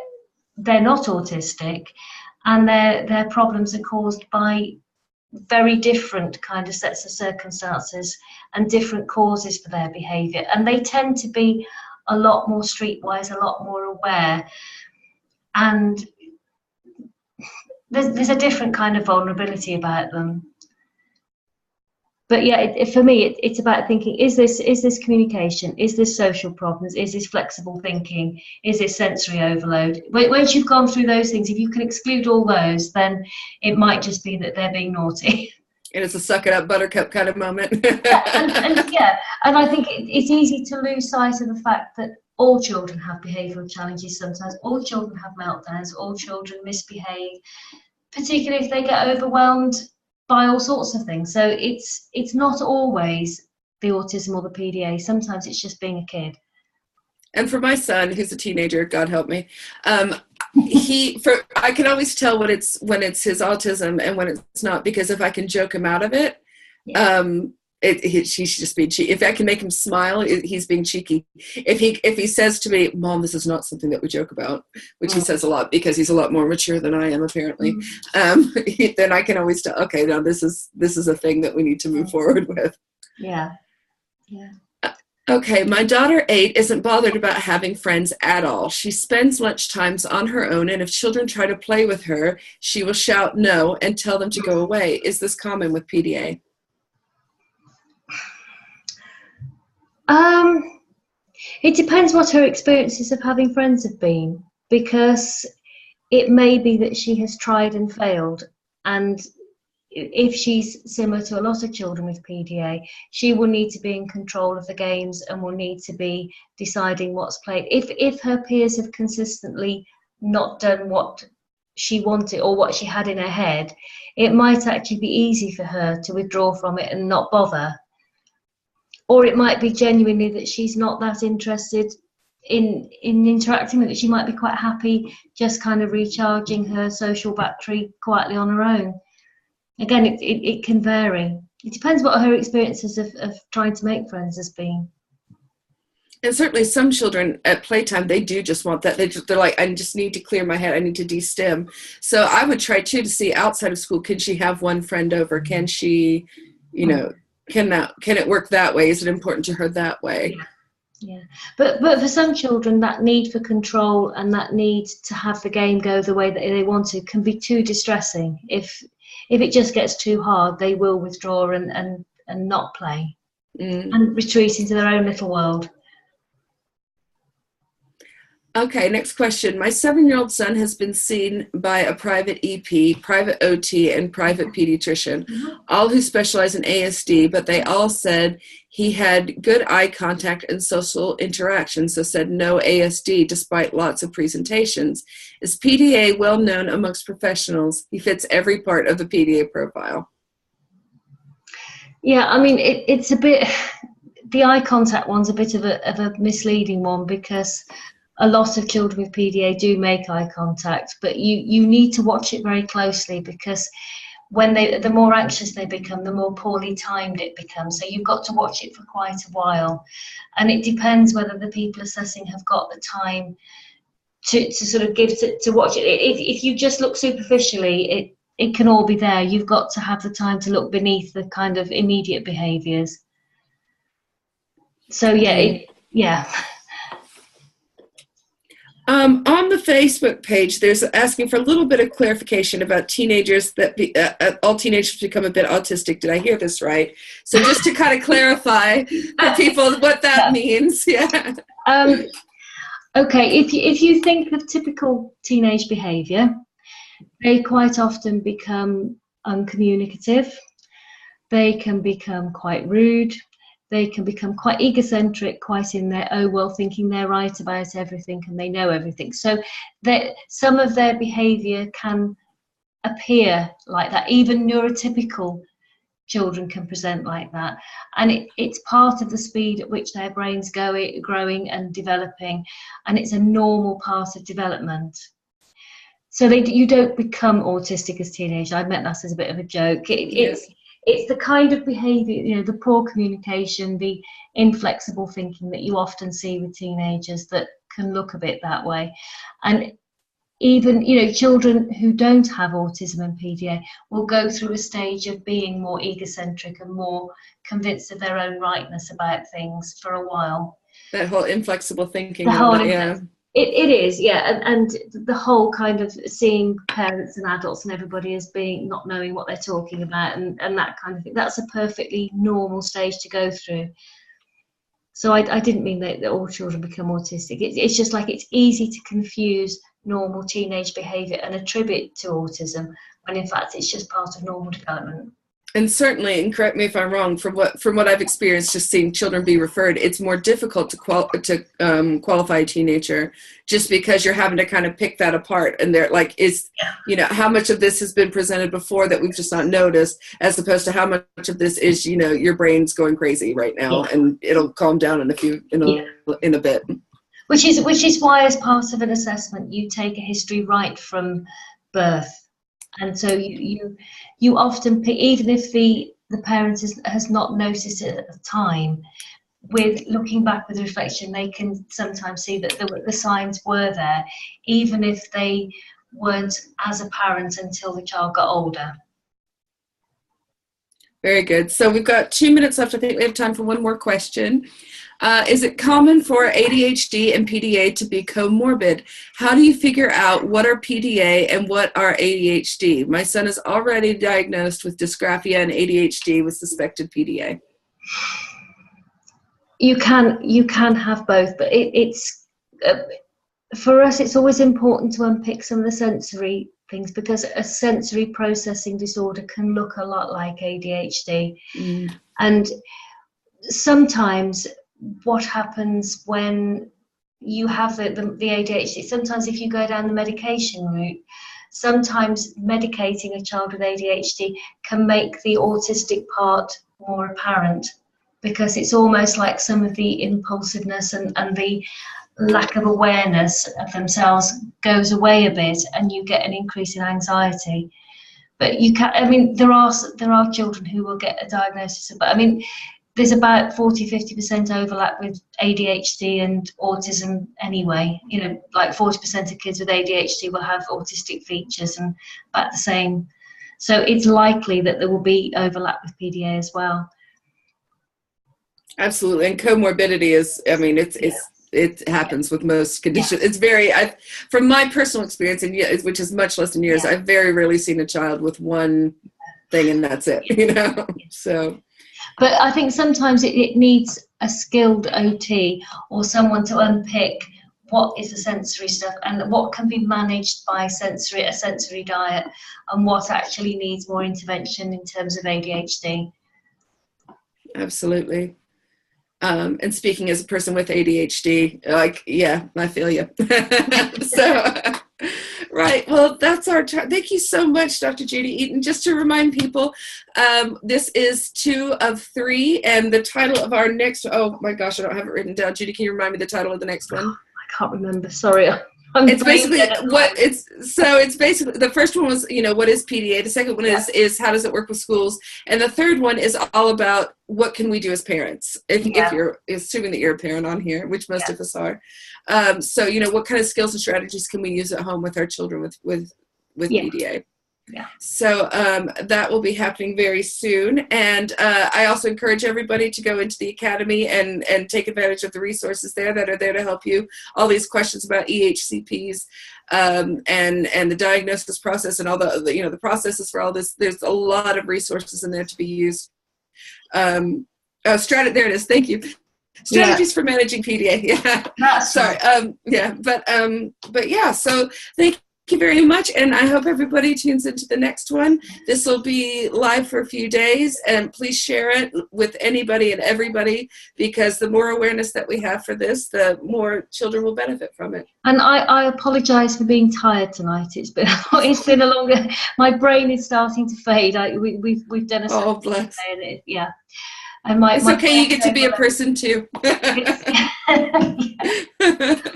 they're not autistic, and their problems are caused by very different kind of sets of circumstances and different causes for their behaviour, and they tend to be a lot more streetwise, a lot more aware, and there's a different kind of vulnerability about them. But yeah, for me, it's about thinking, is this communication? Is this social problems? Is this flexible thinking? Is this sensory overload? Once you've gone through those things, if you can exclude all those, then it might just be that they're being naughty. And it's a suck it up buttercup kind of moment. and I think it's easy to lose sight of the fact that all children have behavioural challenges sometimes. All children have meltdowns. All children misbehave, particularly if they get overwhelmed by all sorts of things. So it's not always the autism or the PDA. Sometimes it's just being a kid. And for my son, who's a teenager, God help me, I can always tell when it's his autism and when it's not, because if I can joke him out of it, he's just being cheeky. If I can make him smile, he's being cheeky. If he says to me, "Mom, this is not something that we joke about," which he says a lot because he's a lot more mature than I am apparently, then I can always tell, okay, now this is a thing that we need to move forward with. Yeah. Okay, my daughter 8 isn't bothered about having friends at all. She spends lunch times on her own, and if children try to play with her, she will shout no and tell them to go away. Is this common with PDA? It depends what her experiences of having friends have been, because it may be that she has tried and failed, and if she's similar to a lot of children with PDA, she will need to be in control of the games and will need to be deciding what's played. If her peers have consistently not done what she wanted or what she had in her head, it might actually be easy for her to withdraw from it and not bother. Or it might be genuinely that she's not that interested in interacting with it. She might be quite happy just kind of recharging her social battery quietly on her own. Again, it can vary. It depends what her experiences of trying to make friends has been. And certainly some children at playtime, they do just want that. They're like, I just need to clear my head. I need to de-stim. So I would try too to see outside of school, can she have one friend over? Can she, can it work that way? Is it important to her that way? Yeah, but for some children, that need for control and that need to have the game go the way that they want to can be too distressing. If it just gets too hard, they will withdraw and not play and retreat into their own little world. Okay, next question. My 7-year-old son has been seen by a private EP, private OT, and private pediatrician, all who specialize in ASD, but they all said he had good eye contact and social interaction, so said no ASD despite lots of presentations. Is PDA well known amongst professionals? He fits every part of the PDA profile. Yeah, I mean, it's a bit, the eye contact one's a bit of a misleading one, because a lot of children with PDA do make eye contact, but you need to watch it very closely, because when the more anxious they become, the more poorly timed it becomes. So you've got to watch it for quite a while. And it depends whether the people assessing have got the time to sort of give to watch it. If you just look superficially, it can all be there. You've got to have the time to look beneath the kind of immediate behaviours. So yeah. On the Facebook page, there's asking for a little bit of clarification about teenagers that all teenagers become a bit autistic. Did I hear this right? So just to kind of clarify for people what that means. Yeah. Okay, if you think of typical teenage behaviour, they quite often become uncommunicative. They can become quite rude. They can become quite egocentric, quite in their oh well, thinking they're right about everything and they know everything. So some of their behaviour can appear like that. Even neurotypical children can present like that, and it's part of the speed at which their brains growing and developing, and it's a normal part of development. So you don't become autistic as teenagers. I meant that as a bit of a joke. It's the kind of behaviour, the poor communication, the inflexible thinking that you often see with teenagers that can look a bit that way. And even, children who don't have autism and PDA will go through a stage of being more egocentric and more convinced of their own rightness about things for a while. That whole inflexible thinking. It is, yeah, and the whole kind of seeing parents and adults and everybody as being not knowing what they're talking about and that kind of thing. That's a perfectly normal stage to go through. So I didn't mean that all children become autistic. It's just like it's easy to confuse normal teenage behaviour and attribute to autism, when in fact it's just part of normal development. And certainly, and correct me if I'm wrong, from what I've experienced, just seeing children be referred, it's more difficult to qualify a teenager, just because you're having to kind of pick that apart. And they're like, how much of this has been presented before that we've just not noticed, as opposed to how much of this is, your brain's going crazy right now, and it'll calm down in a bit. Which is why, as part of an assessment, you take a history right from birth. And so you often pick, even if the parent has not noticed it at the time, with looking back with reflection, they can sometimes see that the signs were there, even if they weren't as apparent until the child got older. Very good. So we've got 2 minutes left. I think we have time for one more question. Is it common for ADHD and PDA to be comorbid? How do you figure out what are PDA and what are ADHD? My son is already diagnosed with dysgraphia and ADHD with suspected PDA. You can have both, but it's for us, it's always important to unpick some of the sensory things, because a sensory processing disorder can look a lot like ADHD. And sometimes what happens when you have the ADHD, sometimes if you go down the medication route, sometimes medicating a child with ADHD can make the autistic part more apparent, because it's almost like some of the impulsiveness and the lack of awareness of themselves goes away a bit, and you get an increase in anxiety. But there are children who will get a diagnosis, but there's about 40-50% overlap with ADHD and autism anyway. Like 40% of kids with ADHD will have autistic features, and about the same. So it's likely that there will be overlap with PDA as well. Absolutely. And comorbidity is, I mean, it happens with most conditions. It's very, from my personal experience, and which is much less than yours, I've very rarely seen a child with one thing and that's it, you know. So, but I think sometimes it needs a skilled OT or someone to unpick what is the sensory stuff and what can be managed by a sensory diet, and what actually needs more intervention in terms of ADHD. Absolutely. And speaking as a person with ADHD, like, yeah, I feel you. So, right. Well, that's our time. Thank you so much, Dr. Judy Eaton. Just to remind people, this is 2 of 3, and the title of our next, oh my gosh, I don't have it written down. Judy, can you remind me the title of the next one? I can't remember. Sorry. It's basically it's basically, the first one was, you know, what is PDA? The second one is how does it work with schools? And the third one is all about what can we do as parents, if you're assuming that you're a parent on here, which most of us are. So, you know, what kind of skills and strategies can we use at home with our children with PDA? Yeah. So that will be happening very soon. And I also encourage everybody to go into the Academy and take advantage of the resources there that are there to help you. All these questions about EHCPs and the diagnosis process and all the you know, the processes for all this. There's a lot of resources in there to be used. There it is. Thank you. Strategies for managing PDA. Yeah. Sorry. But yeah, so thank you very much, and I hope everybody tunes into the next one. This will be live for a few days, and please share it with anybody and everybody, because the more awareness that we have for this, the more children will benefit from it. And I apologize for being tired tonight. It's been a longer, my brain is starting to fade. We've done a bless. Day, and it's okay, you get to be a person too.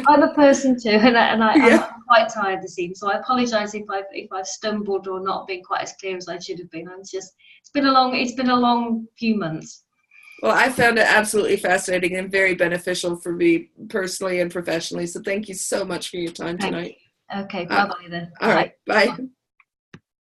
I'm a person too, and I'm quite tired this evening, so I apologise if I've stumbled or not been quite as clear as I should have been. It's been a long few months. Well, I found it absolutely fascinating and very beneficial for me personally and professionally. So thank you so much for your time tonight. Okay, bye-bye then. All right, bye.